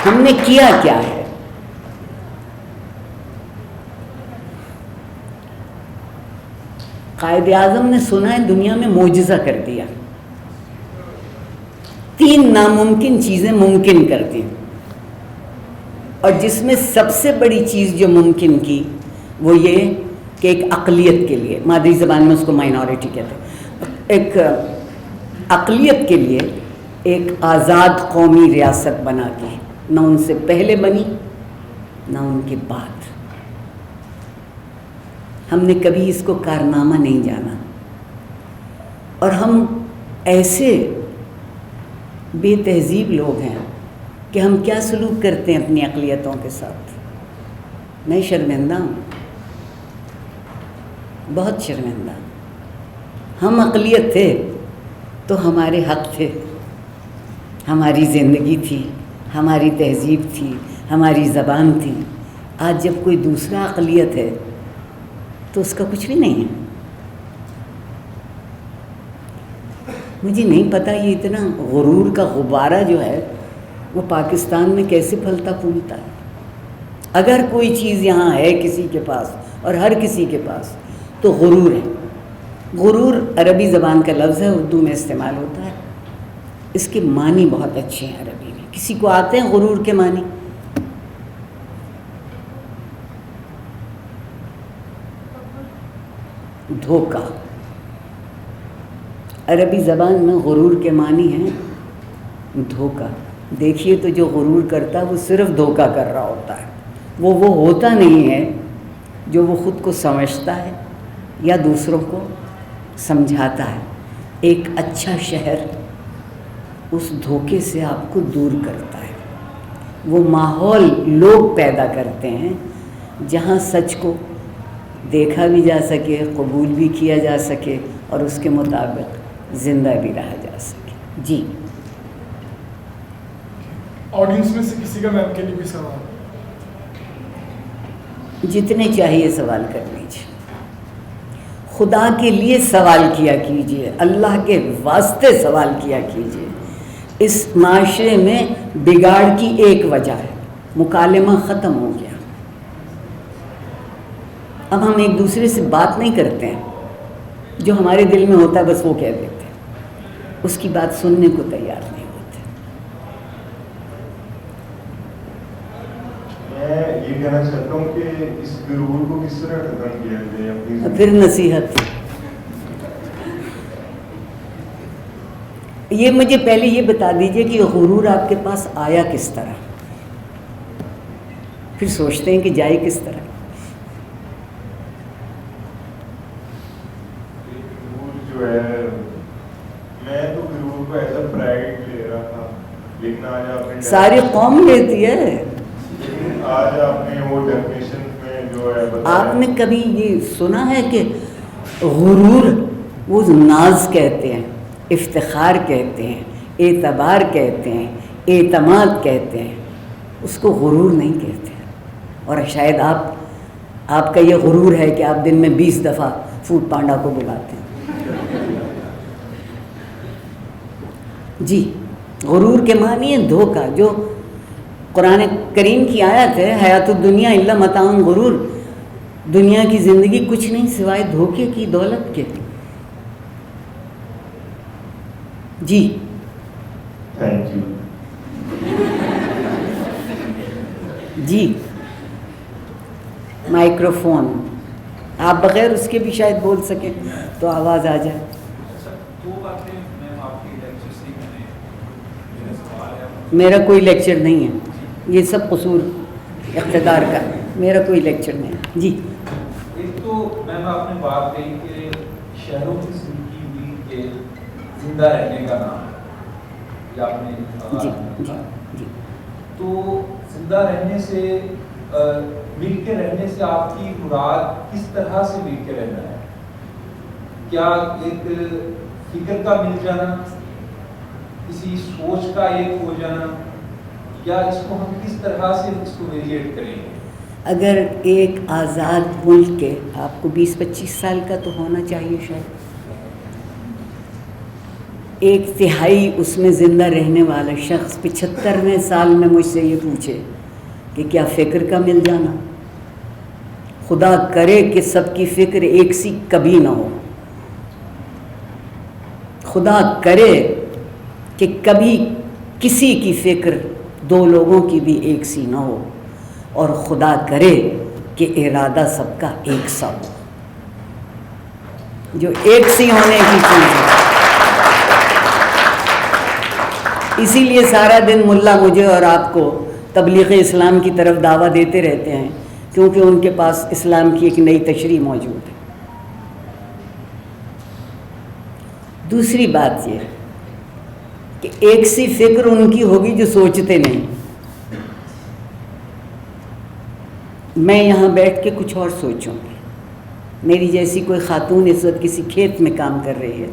ہم نے کیا کیا ہے؟ قائد اعظم نے سنا ہے دنیا میں معجزہ کر دیا، 3 ناممکن چیزیں ممکن کر دیں، اور جس میں سب سے بڑی چیز جو ممکن کی وہ یہ کہ ایک اقلیت کے لیے، مادری زبان میں اس کو مائنورٹی کہتے ہیں، ایک اقلیت کے لیے ایک آزاد قومی ریاست بنا کے، نہ ان سے پہلے بنی نہ ان کے بعد. ہم نے کبھی اس کو کارنامہ نہیں جانا، اور ہم ایسے بے تہذیب لوگ ہیں کہ ہم کیا سلوک کرتے ہیں اپنی اقلیتوں کے ساتھ. میں شرمندہ ہوں، بہت شرمندہ. ہم اقلیت تھے تو ہمارے حق تھے، ہماری زندگی تھی، ہماری تہذیب تھی، ہماری زبان تھی. آج جب کوئی دوسرا اقلیت ہے تو اس کا کچھ بھی نہیں ہے. مجھے نہیں پتہ یہ اتنا غرور کا غبارہ جو ہے وہ پاکستان میں کیسے پھلتا پھولتا ہے. اگر کوئی چیز یہاں ہے کسی کے پاس، اور ہر کسی کے پاس، تو غرور ہے. غرور عربی زبان کا لفظ ہے، اردو میں استعمال ہوتا ہے. اس کے معنی بہت اچھے ہیں عربی میں. کسی کو آتے ہیں غرور کے معنی؟ دھوکہ. عربی زبان میں غرور کے معنی ہیں دھوکہ. دیکھیے تو جو غرور کرتا ہے وہ صرف دھوکہ کر رہا ہوتا ہے. وہ ہوتا نہیں ہے جو وہ خود کو سمجھتا ہے یا دوسروں کو سمجھاتا ہے. ایک اچھا شہر اس دھوکے سے آپ کو دور کرتا ہے. وہ ماحول لوگ پیدا کرتے ہیں جہاں سچ کو دیکھا بھی جا سکے, قبول بھی کیا جا سکے اور اس کے مطابق زندہ بھی رہا جا سکے. جی آڈینس میں سے کسی کا میم کے لیے بھی سوال؟ جتنے چاہیے سوال کر لیجیے. خدا کے لیے سوال کیا کیجیے, اللہ کے واسطے سوال کیا کیجیے. اس معاشرے میں بگاڑ کی ایک وجہ ہے, مکالمہ ختم ہو گیا. اب ہم ایک دوسرے سے بات نہیں کرتے ہیں, جو ہمارے دل میں ہوتا ہے بس وہ کہہ دیتے ہیں, اس کی بات سننے کو تیار نہیں ہوتے. میں یہ کہنا چاہتا ہوں کہ اس غرور کو کس طرح ختم کیا جائے اپنی پھر نصیحت. یہ مجھے پہلے یہ بتا دیجئے کہ غرور آپ کے پاس آیا کس طرح, پھر سوچتے ہیں کہ جائے کس طرح. جو ہے میں تو غرور کو ایز اے پرائڈ لے رہا تھا, لیکن آج آپ نے ساری قوم لیتی ہے. آج آپ نے وہ ڈیفینیشن میں جو ہے آپ نے کبھی یہ سنا ہے کہ غرور وہ ناز کہتے ہیں, افتخار کہتے ہیں, اعتبار کہتے ہیں, اعتماد کہتے ہیں, اس کو غرور نہیں کہتے. اور شاید آپ کا یہ غرور ہے کہ آپ دن میں 20 دفعہ فوڈ پانڈا کو بلاتے ہیں. جی غرور کے معنی ہے دھوکہ. جو قرآن کریم کی آیت ہے, حیات الدنیا الا متاع غرور, دنیا کی زندگی کچھ نہیں سوائے دھوکے کی, دولت کے. جی تھینک یو. جی مائکروفون آپ بغیر اس کے بھی شاید بول سکیں تو آواز آ جائے. میرا کوئی لیکچر نہیں ہے, یہ سب قصور اقتدار کا, میرا کوئی لیکچر نہیں ہے. جی ایک تو میم آپ نے بات کہی کہ شہروں کی زندگی ہوئی کہ زندہ رہنے کا نام, یہ آپ نے جی جی جی. تو زندہ رہنے سے مل کے رہنے سے آپ کی مراد کس طرح سے مل کے رہنا ہے؟ کیا ایک فکر کا مل جانا, کسی سوچ کا ایک ہو جانا, یا اس کو ہم کس طرح سے اس کو ویریٹ کریں گے؟ اگر ایک آزاد ملک کے, آپ کو 20-25 سال کا تو ہونا چاہیے شاید, ایک تہائی اس میں زندہ رہنے والا شخص 75ویں سال میں مجھ سے یہ پوچھے کہ کیا فکر کا مل جانا؟ خدا کرے کہ سب کی فکر ایک سی کبھی نہ ہو, خدا کرے کہ کبھی کسی کی فکر دو لوگوں کی بھی ایک سی نہ ہو, اور خدا کرے کہ ارادہ سب کا ایک سا ہو. جو ایک سی ہونے کی چیز ہے. اسی لیے سارا دن ملا مجھے اور آپ کو تبلیغ اسلام کی طرف دعویٰ دیتے رہتے ہیں, کیونکہ ان کے پاس اسلام کی ایک نئی تشریح موجود ہے. دوسری بات یہ کہ ایک سی فکر ان کی ہوگی جو سوچتے نہیں. میں یہاں بیٹھ کے کچھ اور سوچوں گی, میری جیسی کوئی خاتون اس وقت کسی کھیت میں کام کر رہی ہے,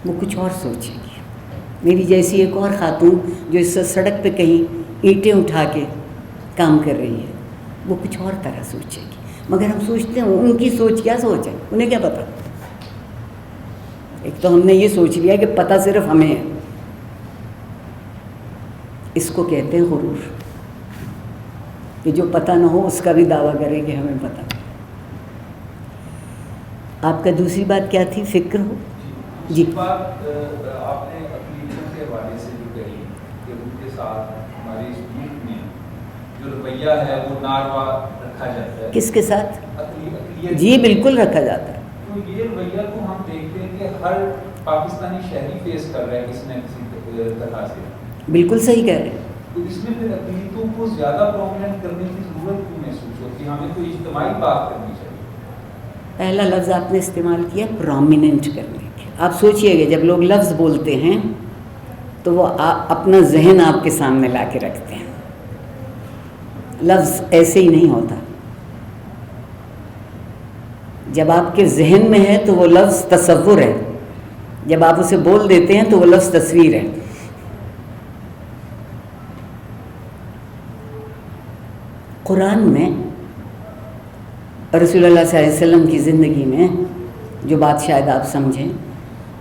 وہ کچھ اور سوچے گی. میری جیسی ایک اور خاتون جو اس وقت سڑک پہ کہیں اینٹیں اٹھا کے کام کر رہی ہے, وہ کچھ اور طرح سوچے گی. مگر ہم سوچتے ہیں ان کی سوچ کیا سوچ ہے, انہیں کیا پتہ. ایک تو ہم نے یہ سوچ لیا کہ پتہ صرف ہمیں ہے, اس کو کہتے ہیں غرور, کہ جو پتہ نہ ہو اس کا بھی دعویٰ کرے کہ ہمیں پتہ. آپ کا دوسری بات کیا تھی؟ فکر ہو. جی بات آپ نے اقلیتوں کے حوالے سے بھی کہی کہ ان کے ساتھ ہمارے اس ملک میں جو رویہ ہے وہ ناروا رکھا جاتا ہے. کس کے ساتھ؟ اقلیت. جی بالکل رکھا جاتا ہے. تو یہ رویہ کو ہم دیکھتے ہیں کہ ہر پاکستانی شہری فیس کر رہا ہے کسی نہ کسی طرح سے. بالکل صحیح کہہ رہے ہیں. تو اس میں پھر اقلیتوں کو زیادہ پرومیننٹ کرنے کی ضرورت کیوں محسوس ہوتی ہے؟ ہمیں کوئی اجتماعی بات کرنی چاہیے. پہلا لفظ آپ نے استعمال کیا پرومیننٹ کرنے کے. آپ سوچئے گا جب لوگ لفظ بولتے ہیں تو وہ اپنا ذہن آپ کے سامنے لا کے رکھتے ہیں. لفظ ایسے ہی نہیں ہوتا. جب آپ کے ذہن میں ہے تو وہ لفظ تصور ہے، جب آپ اسے بول دیتے ہیں تو وہ لفظ تصویر ہے. قرآن میں رسول اللہ صلی اللہ علیہ وسلم کی زندگی میں جو بات شاید آپ سمجھیں،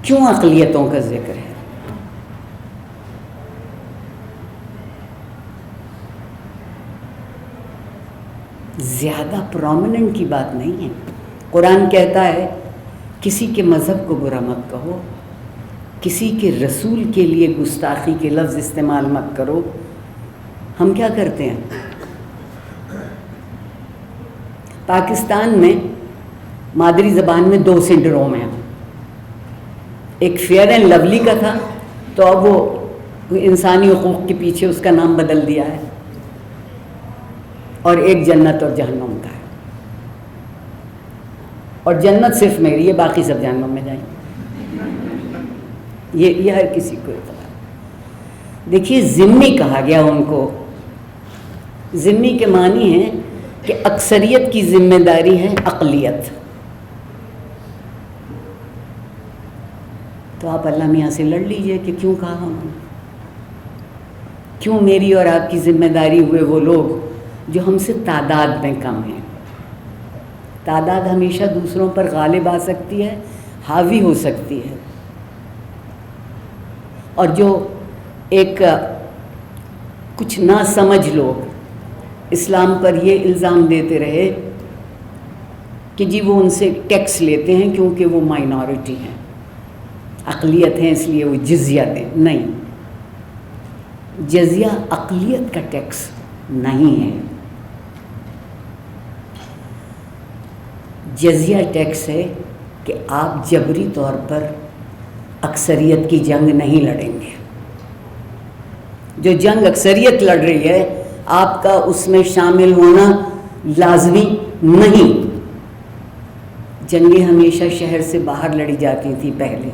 کیوں اقلیتوں کا ذکر ہے؟ زیادہ پرومیننٹ کی بات نہیں ہے. قرآن کہتا ہے کسی کے مذہب کو برا مت کہو، کسی کے رسول کے لیے گستاخی کے لفظ استعمال مت کرو. ہم کیا کرتے ہیں؟ پاکستان میں مادری زبان میں 2 سنڈروم ہیں. ایک فیئر اینڈ لولی کا تھا تو اب وہ انسانی حقوق کے پیچھے اس کا نام بدل دیا ہے، اور ایک جنت اور جہنم کا ہے. اور جنت صرف میری ہے، باقی سب جہنم میں جائیں. یہ ہر کسی کو اطلاع. دیکھیے ذمہ کہا گیا ان کو. ذمہ کے معنی ہے کہ اکثریت کی ذمہ داری ہے اقلیت. تو آپ اللہ میاں سے لڑ لیجئے کہ کیوں کہا ہم نے، کیوں میری اور آپ کی ذمہ داری ہوئے وہ لوگ جو ہم سے تعداد میں کم ہیں. تعداد ہمیشہ دوسروں پر غالب آ سکتی ہے، حاوی ہو سکتی ہے. اور جو ایک کچھ نہ سمجھ لوگ اسلام پر یہ الزام دیتے رہے کہ جی وہ ان سے ٹیکس لیتے ہیں کیونکہ وہ مائنورٹی ہیں، اقلیت ہیں اس لیے وہ جزیہ دیں. نہیں، جزیہ اقلیت کا ٹیکس نہیں ہے. جزیہ ٹیکس ہے کہ آپ جبری طور پر اکثریت کی جنگ نہیں لڑیں گے. جو جنگ اکثریت لڑ رہی ہے آپ کا اس میں شامل ہونا لازمی نہیں. جنگیں ہمیشہ شہر سے باہر لڑی جاتی تھی پہلے.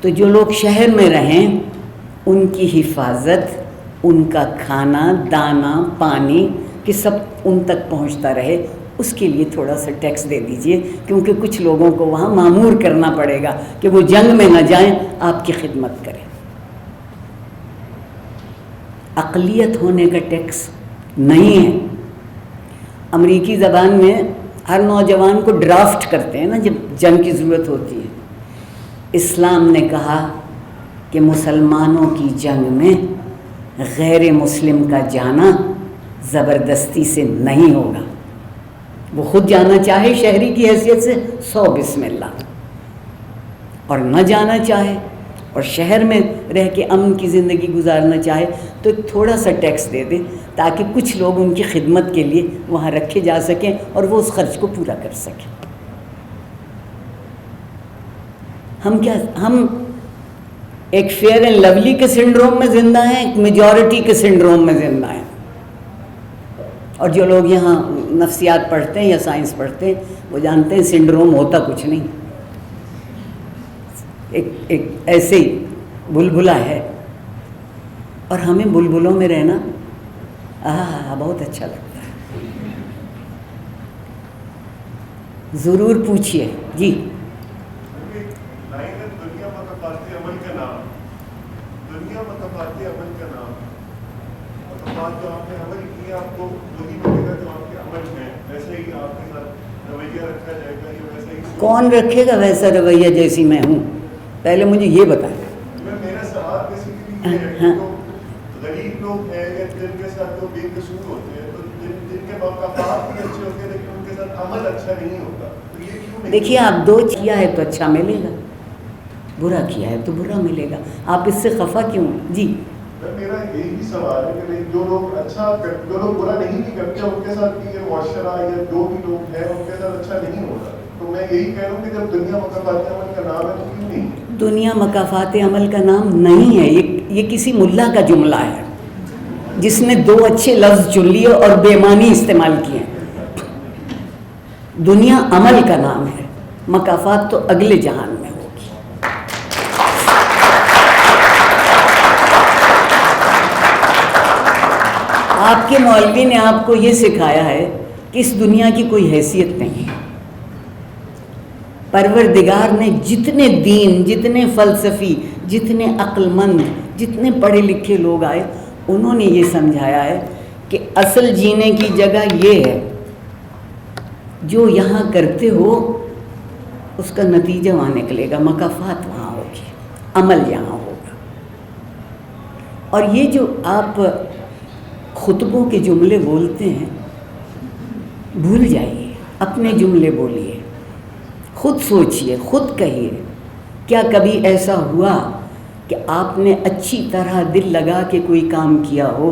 تو جو لوگ شہر میں رہیں ان کی حفاظت، ان کا کھانا دانا پانی کہ سب ان تک پہنچتا رہے، اس کے لیے تھوڑا سا ٹیکس دے دیجئے، کیونکہ کچھ لوگوں کو وہاں مامور کرنا پڑے گا کہ وہ جنگ میں نہ جائیں، آپ کی خدمت کریں. اقلیت ہونے کا ٹیکس نہیں ہے. امریکی زبان میں ہر نوجوان کو ڈرافٹ کرتے ہیں نا جب جنگ کی ضرورت ہوتی ہے. اسلام نے کہا کہ مسلمانوں کی جنگ میں غیر مسلم کا جانا زبردستی سے نہیں ہوگا. وہ خود جانا چاہے شہری کی حیثیت سے 100 بسم اللہ، اور نہ جانا چاہے اور شہر میں رہ کے امن کی زندگی گزارنا چاہے تو تھوڑا سا ٹیکس دے دیں تاکہ کچھ لوگ ان کی خدمت کے لیے وہاں رکھے جا سکیں اور وہ اس خرچ کو پورا کر سکیں. ہم ایک فیئر اینڈ لولی کے سنڈروم میں زندہ ہیں، ایک میجورٹی کے سنڈروم میں زندہ ہیں. اور جو لوگ یہاں نفسیات پڑھتے ہیں یا سائنس پڑھتے ہیں وہ جانتے ہیں سنڈروم ہوتا کچھ نہیں، ایک ایسے ہی بلبلا ہے. اور ہمیں بلبلوں میں رہنا بہت اچھا لگتا ہے. ضرور پوچھئے. جی کون رکھے گا ویسا رویہ جیسی میں ہوں؟ پہلے مجھے یہ بتائیں. میرا سوال بیسیکلی یہ ہے کہ غریب لوگ ہیں یا جن کے ساتھ جو بے قصور ہوتے ہیں، تو جن کے مقامات بھی اچھے ہوتے ہیں لیکن ان کے ساتھ عمل اچھا نہیں ہوتا، تو یہ کیوں نہیں؟ دیکھیے آپ دو کیا ہے تو اچھا ملے گا، برا کیا ہے تو برا ملے گا. آپ اس سے خفا کیوں ہیں؟ جی میرا یہی سوال ہے کہ جو لوگ اچھا جو لوگ برا نہیں بھی کرتے ان کے ساتھ بھی یہ معاشرہ یا جو بھی لوگ ہیں ان کے ساتھ اچھا نہیں ہوتا. تو میں یہی کہہ رہا ہوں کہ جب دنیا مقامات عمل کا نام ہے تو کیوں نہیں؟ دنیا مکافات عمل کا نام نہیں ہے، یہ کسی ملا کا جملہ ہے. جس نے 2 اچھے لفظ چن لیے اور بےمانی استعمال کیے. دنیا عمل کا نام ہے، مکافات تو اگلے جہان میں ہوگی. آپ کے مولوی نے آپ کو یہ سکھایا ہے کہ اس دنیا کی کوئی حیثیت نہیں ہے. پروردگار نے جتنے دین، جتنے فلسفی، جتنے عقل مند، جتنے پڑھے لکھے لوگ آئے، انہوں نے یہ سمجھایا ہے کہ اصل جینے کی جگہ یہ ہے، جو یہاں کرتے ہو اس کا نتیجہ وہاں نکلے گا، مکافات وہاں ہوگی، عمل یہاں ہوگا. اور یہ جو آپ خطبوں کے جملے بولتے ہیں، بھول جائیے، اپنے جملے بولیے، خود سوچئے، خود کہیے. کیا کبھی ایسا ہوا کہ آپ نے اچھی طرح دل لگا کے کوئی کام کیا ہو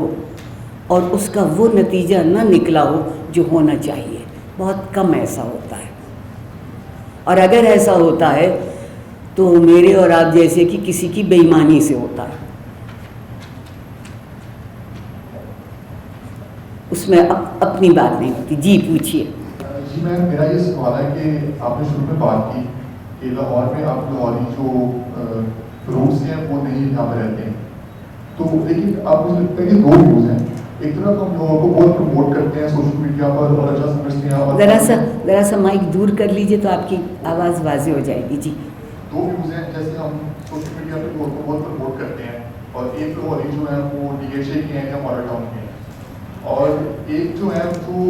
اور اس کا وہ نتیجہ نہ نکلا ہو جو ہونا چاہیے؟ بہت کم ایسا ہوتا ہے. اور اگر ایسا ہوتا ہے تو میرے اور آپ جیسے کہ کسی کی بے ایمانی سے ہوتا ہے. اس میں اپنی بات نہیں ہوتی. جی پوچھیے. جی میم، میرا یہ سوال ہے کہ آپ نے شروع میں بات کی کہ لاہور میں آپ لاہوری جو روڈس ہیں وہ نہیں یہاں پہ رہتے ہیں، تو لیکن آپ مجھے لگتا ہے کہ 2 ویوز ہیں. ایک طرف ہم لوگوں کو بہت پروموٹ کرتے ہیں سوشل میڈیا پر اور اچھا سمجھتے ہیں. ذرا سا مائک دور کر لیجئے تو آپ کی آواز واضح ہو جائے گی. جی 2 ویوز ہیں، جیسے ہم سوشل میڈیا پہ لوگوں کو بہت پروموٹ کرتے ہیں، اور ایک لاہوری جو ہیں وہ DHA کے ہیں یا ماڈل ٹاؤن کے ہیں، اور ایک جو ہے وہ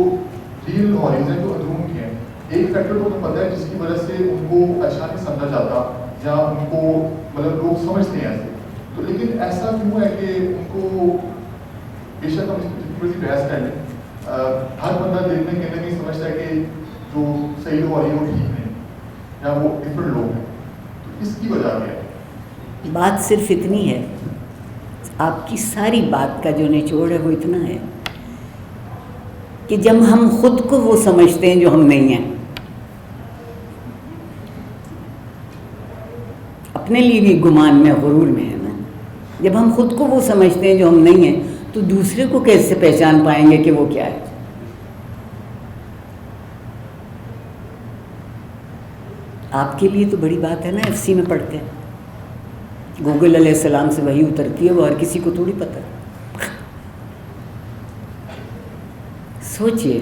ریل لاہوریز ہیں جو اندرون کے ہیں. ایک فیکٹر تو ہمیں پتہ ہے جس کی وجہ سے ان کو اچھا نہیں سمجھا جاتا یا ان کو مطلب لوگ سمجھتے ہیں ایسے. تو لیکن ایسا کیوں ہے کہ ان کو، بے شک ہم اس کی بحث کر لیں، ہر بندہ دل میں کہنے نہیں سمجھتا ہے کہ جو صحیح لاہوری ہے وہ ٹھیک نہیں یا وہ ڈفرنٹ لوگ ہیں. تو اس کی وجہ کیا ہے؟ بات صرف اتنی ہے، آپ کی ساری بات کا جو نچوڑ ہے وہ اتنا ہے کہ جب ہم خود کو وہ سمجھتے ہیں جو ہم نہیں ہیں، اپنے لیے بھی گمان میں، غرور میں ہے نا. جب ہم خود کو وہ سمجھتے ہیں جو ہم نہیں ہیں تو دوسرے کو کیسے پہچان پائیں گے کہ وہ کیا ہے؟ آپ کے لیے تو بڑی بات ہے نا، FC میں پڑھتے ہیں، گوگل علیہ السلام سے وہی اترتی ہے، وہ ہر کسی کو تھوڑی پتہ. سوچئے،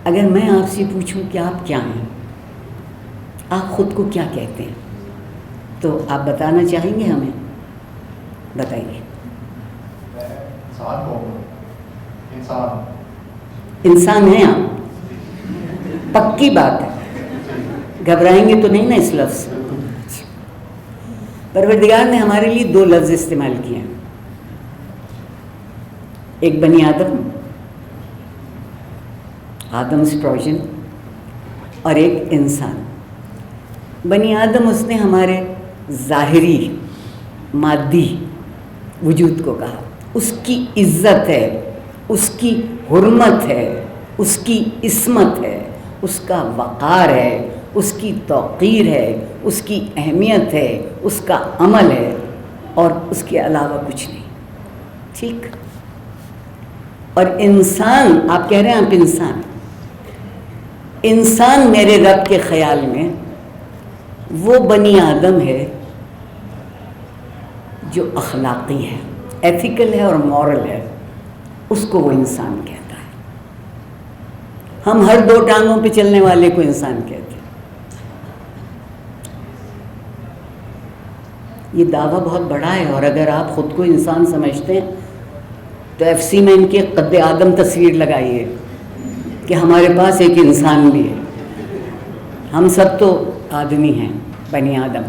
اگر میں آپ سے پوچھوں کہ آپ کیا ہیں، آپ خود کو کیا کہتے ہیں، تو آپ بتانا چاہیں گے ہمیں؟ بتائیے. انسان ہیں آپ، پکی بات ہے، گھبرائیں گے تو نہیں نا اس لفظ سے. پروردگار نے ہمارے لیے 2 لفظ استعمال کیے ہیں، ایک بنی آدم's پروجن، اور ایک انسان. بنی آدم اس نے ہمارے ظاہری مادی وجود کو کہا. اس کی عزت ہے، اس کی حرمت ہے، اس کی عصمت ہے، اس کا وقار ہے، اس کی توقیر ہے، اس کی اہمیت ہے، اس کا عمل ہے، اور اس کے علاوہ کچھ نہیں. ٹھیک. اور انسان، آپ کہہ رہے ہیں آپ انسان میرے رب کے خیال میں وہ بنی آدم ہے جو اخلاقی ہے، ایتھیکل ہے اور مورل ہے، اس کو وہ انسان کہتا ہے. ہم ہر 2 ٹانگوں پہ چلنے والے کو انسان کہتے ہیں. یہ دعویٰ بہت بڑا ہے، اور اگر آپ خود کو انسان سمجھتے ہیں تو FC میں ان کی قد آدم تصویر لگائیے کہ ہمارے پاس ایک انسان بھی ہے. ہم سب تو آدمی ہیں، بنی آدم،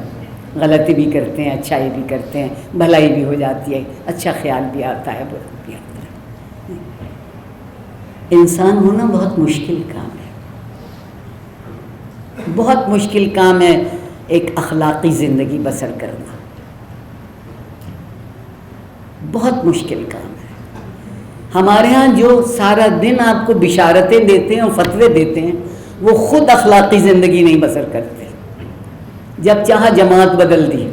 غلطی بھی کرتے ہیں، اچھائی بھی کرتے ہیں، بھلائی بھی ہو جاتی ہے، اچھا خیال بھی آتا ہے، برا بھی آتا ہے. انسان ہونا بہت مشکل کام ہے، بہت مشکل کام ہے ایک اخلاقی زندگی بسر کرنا، بہت مشکل کام ہے. ہمارے ہاں جو سارا دن آپ کو بشارتیں دیتے ہیں اور فتوے دیتے ہیں، وہ خود اخلاقی زندگی نہیں بسر کرتے. جب چاہا جماعت بدل دی،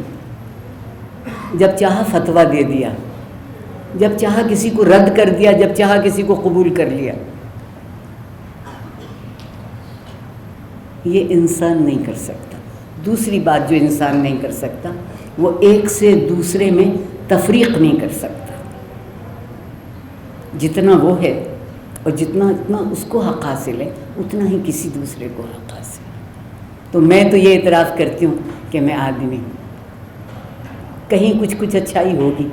جب چاہا فتویٰ دے دیا، جب چاہا کسی کو رد کر دیا, جب چاہا کسی کو قبول کر لیا. یہ انسان نہیں کر سکتا. دوسری بات جو انسان نہیں کر سکتا, وہ ایک سے دوسرے میں تفریق نہیں کر سکتا. جتنا وہ ہے اور جتنا اس کو حق حاصل ہے, اتنا ہی کسی دوسرے کو حق حاصل ہے. تو میں تو یہ اعتراف کرتی ہوں کہ میں آدمی ہوں. کہیں کچھ اچھائی ہوگی,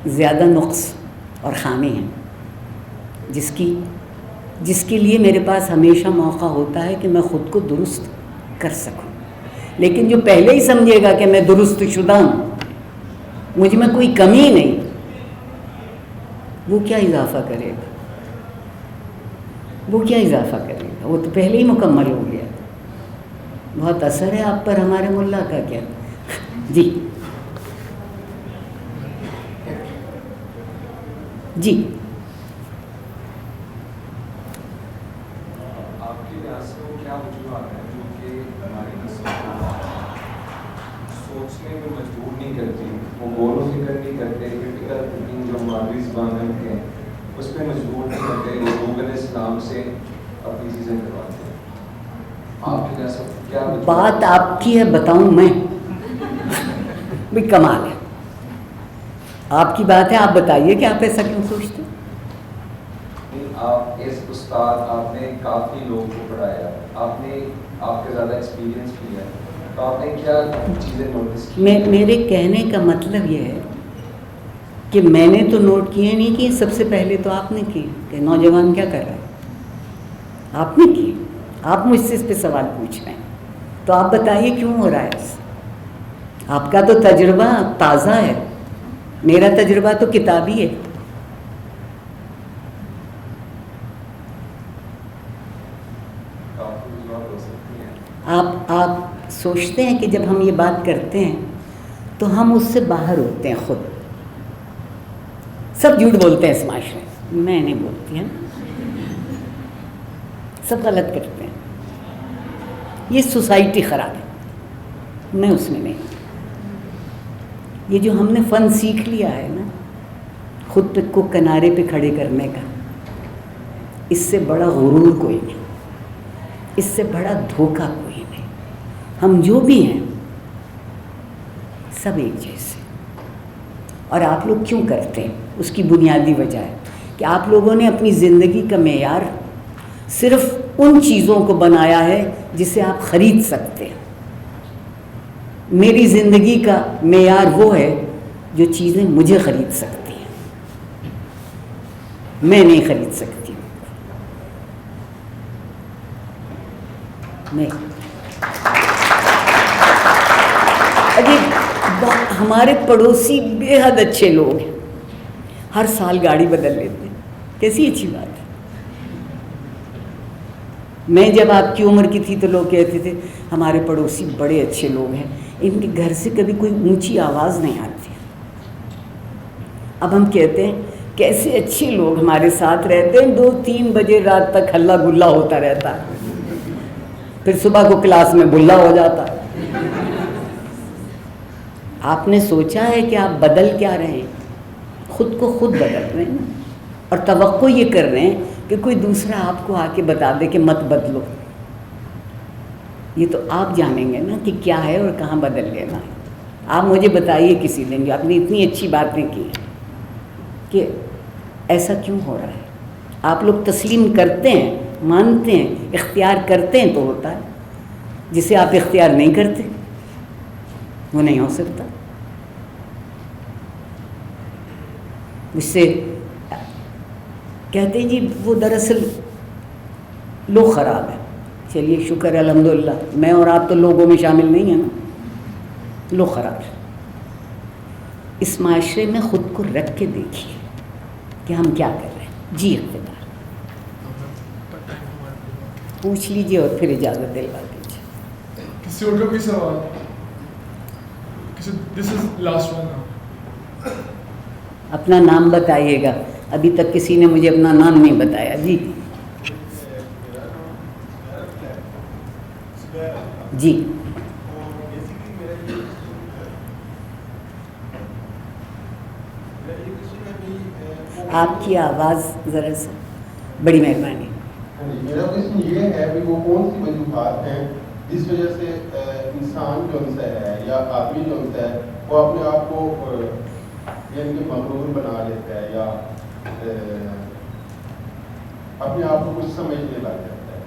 زیادہ نقص اور خامی ہیں جس کے لیے میرے پاس ہمیشہ موقع ہوتا ہے کہ میں خود کو درست کر سکوں. لیکن جو پہلے ہی سمجھے گا کہ میں درست شدہ ہوں, مجھ میں کوئی کمی نہیں, وہ کیا اضافہ کرے گا؟ وہ تو پہلے ہی مکمل ہو گیا. بہت اثر ہے آپ پر ہمارے ملا کا. کیا جی آپ کے لحاظ سے وہ کیا وجوہات ہیں جو کہ ہماری نسل کو سوچنے میں مجبور نہیں کرتی, وہ غور و فکر نہیں کرتے, کرٹیکل تھنکنگ جو ہماری زبان میں ہیں اس پہ مجبور نہیں کرتے, وہ گوگل اسلام سے اپنی چیزیں کرواتے ہیں. آپ کے لحاظ سے کیا بات آپ کی ہے, بتاؤں میں؟ بھی کمال ہے, آپ کی بات ہے, آپ بتائیے کہ آپ ایسا کیوں سوچتے ہیں. آپ اس استاد, آپ نے کافی لوگوں کو پڑھایا, آپ کے زیادہ ایکسپیرینس بھی ہے, تو آپ نے کیا چیزیں نوٹس کی؟ میرے کہنے کا مطلب یہ ہے کہ میں نے تو نوٹ کیے نہیں کیے, سب سے پہلے تو آپ نے کی کہ نوجوان کیا کر رہا ہے, آپ نے کی. آپ مجھ سے اس پہ سوال پوچھ رہے ہیں, تو آپ بتائیے کیوں ہو رہا ہے. آپ کا تو تجربہ تازہ ہے, میرا تجربہ تو کتابی ہے. آپ سوچتے ہیں کہ جب ہم یہ بات کرتے ہیں تو ہم اس سے باہر ہوتے ہیں. خود سب جھوٹ بولتے ہیں اس معاشرے میں, میں نہیں بولتی ہیں, سب غلط کرتے ہیں. یہ سوسائٹی خراب ہے, میں اس میں نہیں. یہ جو ہم نے فن سیکھ لیا ہے نا, خود کو کنارے پہ کھڑے کرنے کا, اس سے بڑا غرور کوئی نہیں, اس سے بڑا دھوکہ کوئی نہیں. ہم جو بھی ہیں سب ایک جیسے. اور آپ لوگ کیوں کرتے ہیں, اس کی بنیادی وجہ ہے کہ آپ لوگوں نے اپنی زندگی کا معیار صرف ان چیزوں کو بنایا ہے جسے آپ خرید سکتے ہیں. میری زندگی کا معیار وہ ہے جو چیزیں مجھے خرید سکتی ہیں, میں نہیں خرید سکتی. ہمارے پڑوسی بے حد اچھے لوگ ہیں, ہر سال گاڑی بدل لیتے ہیں, کیسی اچھی بات ہے. میں جب آپ کی عمر کی تھی تو لوگ کہتے تھے ہمارے پڑوسی بڑے اچھے لوگ ہیں, ان کے گھر سے کبھی کوئی اونچی آواز نہیں آتی. اب ہم کہتے ہیں کیسے اچھے لوگ ہمارے ساتھ رہتے ہیں, 2-3 بجے رات تک ہلا گلا ہوتا رہتا ہے, پھر صبح کو کلاس میں بلا ہو جاتا. آپ نے سوچا ہے کہ آپ بدل کیا رہے ہیں؟ خود کو خود بدل رہے ہیں نا, اور توقع یہ کر رہے ہیں کہ کوئی دوسرا آپ کو آ کے بتا دے کہ مت بدلو. یہ تو آپ جانیں گے نا کہ کیا ہے اور کہاں بدل لینا ہے. آپ مجھے بتائیے کسی دن جو آپ نے اتنی اچھی باتیں کی کہ ایسا کیوں ہو رہا ہے. آپ لوگ تسلیم کرتے ہیں, مانتے ہیں, اختیار کرتے ہیں تو ہوتا ہے. جسے آپ اختیار نہیں کرتے وہ نہیں ہو سکتا. اس سے کہتے ہیں جی وہ دراصل لوگ خراب ہیں. چلیے شکر الحمدللہ, میں اور آپ تو لوگوں میں شامل نہیں ہیں نا. لوگ خراب ہیں. اس معاشرے میں خود کو رکھ کے دیکھیے کہ ہم کیا کر رہے ہیں. جی اقتدار پوچھ لیجیے اور پھر اجازت دلوا دیجیے. کسی اور کا کوئی سوال؟ دس از لاسٹ ون. اپنا نام بتائیے گا, ابھی تک کسی نے مجھے اپنا نام نہیں بتایا. جی جی آپ کی آواز ذرا سا، بڑی مہربانی. میرا کوشچن یہ ہے کہ وہ کون سی وجوہات ہیں جس وجہ سے انسان جو ہے یا آدمی جو ہے وہ اپنے آپ کو یعنی کہ مغرور بنا لیتا ہے یا اپنے آپ کو کچھ سمجھنے لگ جاتا ہے؟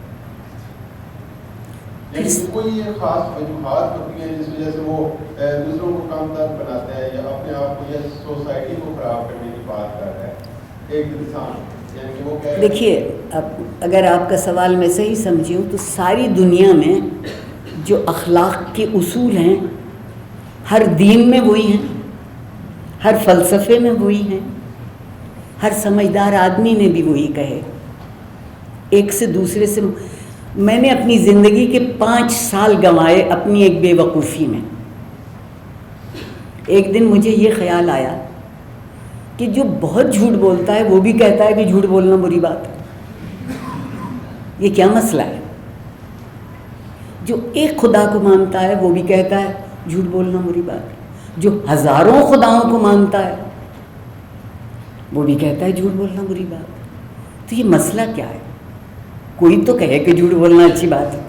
یعنی کوئی یہ خاص وجوہات ہوتی ہیں جس وجہ سے وہ دوسروں کو کم تر بناتا ہے یا اپنے آپ کو یا سوسائٹی کو خراب کرنے کی بات کر رہا ہے ایک انسان؟ دیکھیے، اب اگر آپ کا سوال میں صحیح سمجھی ہوں تو ساری دنیا میں جو اخلاق کے اصول ہیں ہر دین میں وہی ہیں، ہر فلسفے میں وہی ہیں، ہر سمجھدار آدمی نے بھی وہی کہے. ایک سے دوسرے سے میں نے اپنی زندگی کے 5 سال گنوائے اپنی ایک بے وقوفی میں. ایک دن مجھے یہ خیال آیا کہ جو بہت جھوٹ بولتا ہے وہ بھی کہتا ہے کہ جھوٹ بولنا بری بات ہے. یہ کیا مسئلہ ہے؟ جو ایک خدا کو مانتا ہے وہ بھی کہتا ہے جھوٹ بولنا بری بات ہے. جو ہزاروں خداؤں کو مانتا ہے وہ بھی کہتا ہے جھوٹ بولنا بری بات ہے. تو یہ مسئلہ کیا ہے؟ کوئی تو کہے کہ جھوٹ بولنا اچھی بات ہے،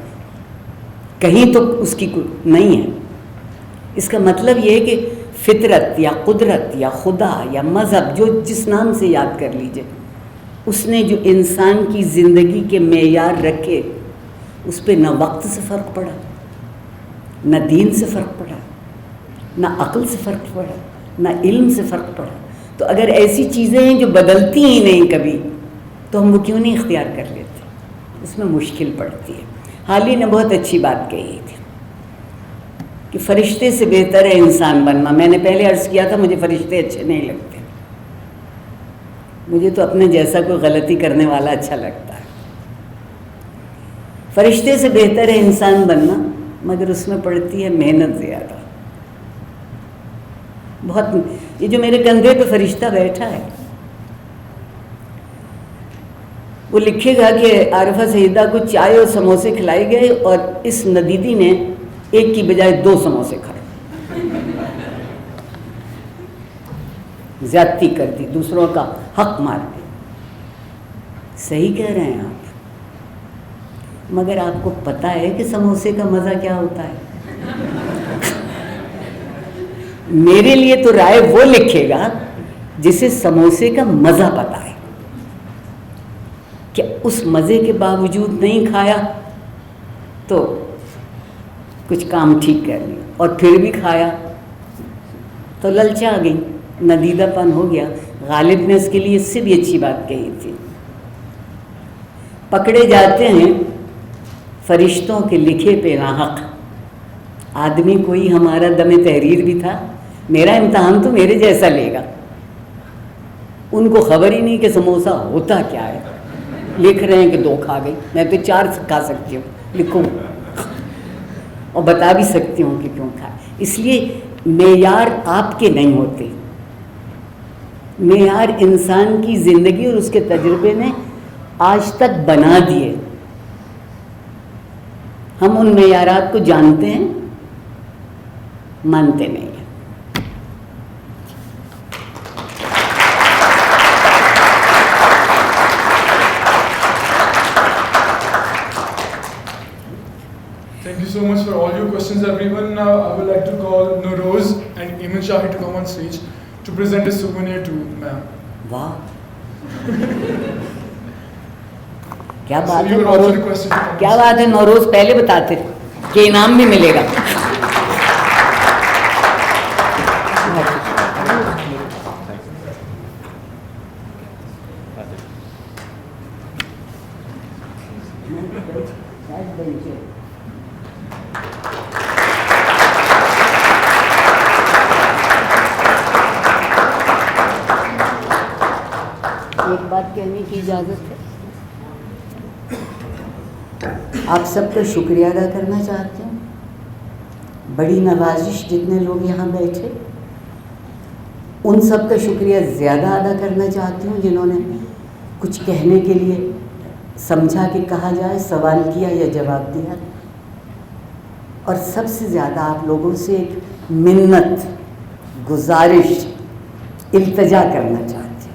کہیں تو اس کی نہیں ہے. اس کا مطلب یہ ہے کہ فطرت یا قدرت یا خدا یا مذہب، جو جس نام سے یاد کر لیجئے، اس نے جو انسان کی زندگی کے معیار رکھے اس پہ نہ وقت سے فرق پڑا، نہ دین سے فرق پڑا، نہ عقل سے فرق پڑا، نہ علم سے فرق پڑا. تو اگر ایسی چیزیں ہیں جو بدلتی ہی نہیں کبھی تو ہم وہ کیوں نہیں اختیار کر لیتے؟ اس میں مشکل پڑتی ہے. حال ہی نے بہت اچھی بات کہی تھی کہ فرشتے سے بہتر ہے انسان بننا. میں نے پہلے عرض کیا تھا مجھے فرشتے اچھے نہیں لگتے، مجھے تو اپنے جیسا کوئی غلطی کرنے والا اچھا لگتا ہے. فرشتے سے بہتر ہے انسان بننا، مگر اس میں پڑتی ہے محنت زیادہ. بہت. یہ جو میرے کندھے پہ فرشتہ بیٹھا ہے وہ لکھے گا کہ عارفہ سیدہ کو چائے اور سموسے کھلائے گئے اور اس ندیدی نے ایک کی بجائے 2 سموسے کھائے، زیادتی کر دی، دوسروں کا حق مار دی. صحیح کہہ رہے ہیں آپ، مگر آپ کو پتہ ہے کہ سموسے کا مزہ کیا ہوتا ہے؟ میرے لیے تو رائے وہ لکھے گا جسے سموسے کا مزہ پتہ ہے کہ اس مزے کے باوجود نہیں کھایا تو کچھ کام ٹھیک کر لیا، اور پھر بھی کھایا تو للچا گئی، ندیدہ پن ہو گیا. غالب نے اس کے لیے اس سے بھی اچھی بات کہی تھی. پکڑے جاتے ہیں فرشتوں کے لکھے پہ ناحق. آدمی کوئی ہمارا دم تحریر بھی تھا، میرا امتحان تو میرے جیسا لے گا. ان کو خبر ہی نہیں کہ سموسا ہوتا کیا ہے. لکھ رہے ہیں کہ 2 کھا گئی، میں تو 4 کھا سکتی ہوں، لکھوں اور بتا بھی سکتی ہوں کہ کیوں کھا. اس لیے معیار آپ کے نہیں ہوتے، معیار انسان کی زندگی اور اس کے تجربے نے آج تک بنا دیے. ہم ان معیارات کو جانتے ہیں، مانتے نہیں ہیں. Thank you so much for all your questions, everyone. Now I would like to call Noroz and Iman Shahi to come on stage to present a souvenir to ma'am. واہ کیا So بات ہے you are also Nowruz, requested to come کیا on بات ہے نوروز. پہلے بتاتے کہ انعام بھی ملے گا. ایک بات کہنے کی اجازت ہے؟ آپ سب کا شکریہ ادا کرنا چاہتی ہوں. بڑی نوازش جتنے لوگ یہاں بیٹھے، ان سب کا شکریہ زیادہ ادا کرنا چاہتی ہوں جنہوں نے کچھ کہنے کے لیے سمجھا کہ کہا جائے، سوال کیا یا جواب دیا. اور سب سے زیادہ آپ لوگوں سے ایک منت، گزارش، التجا کرنا چاہتی ہوں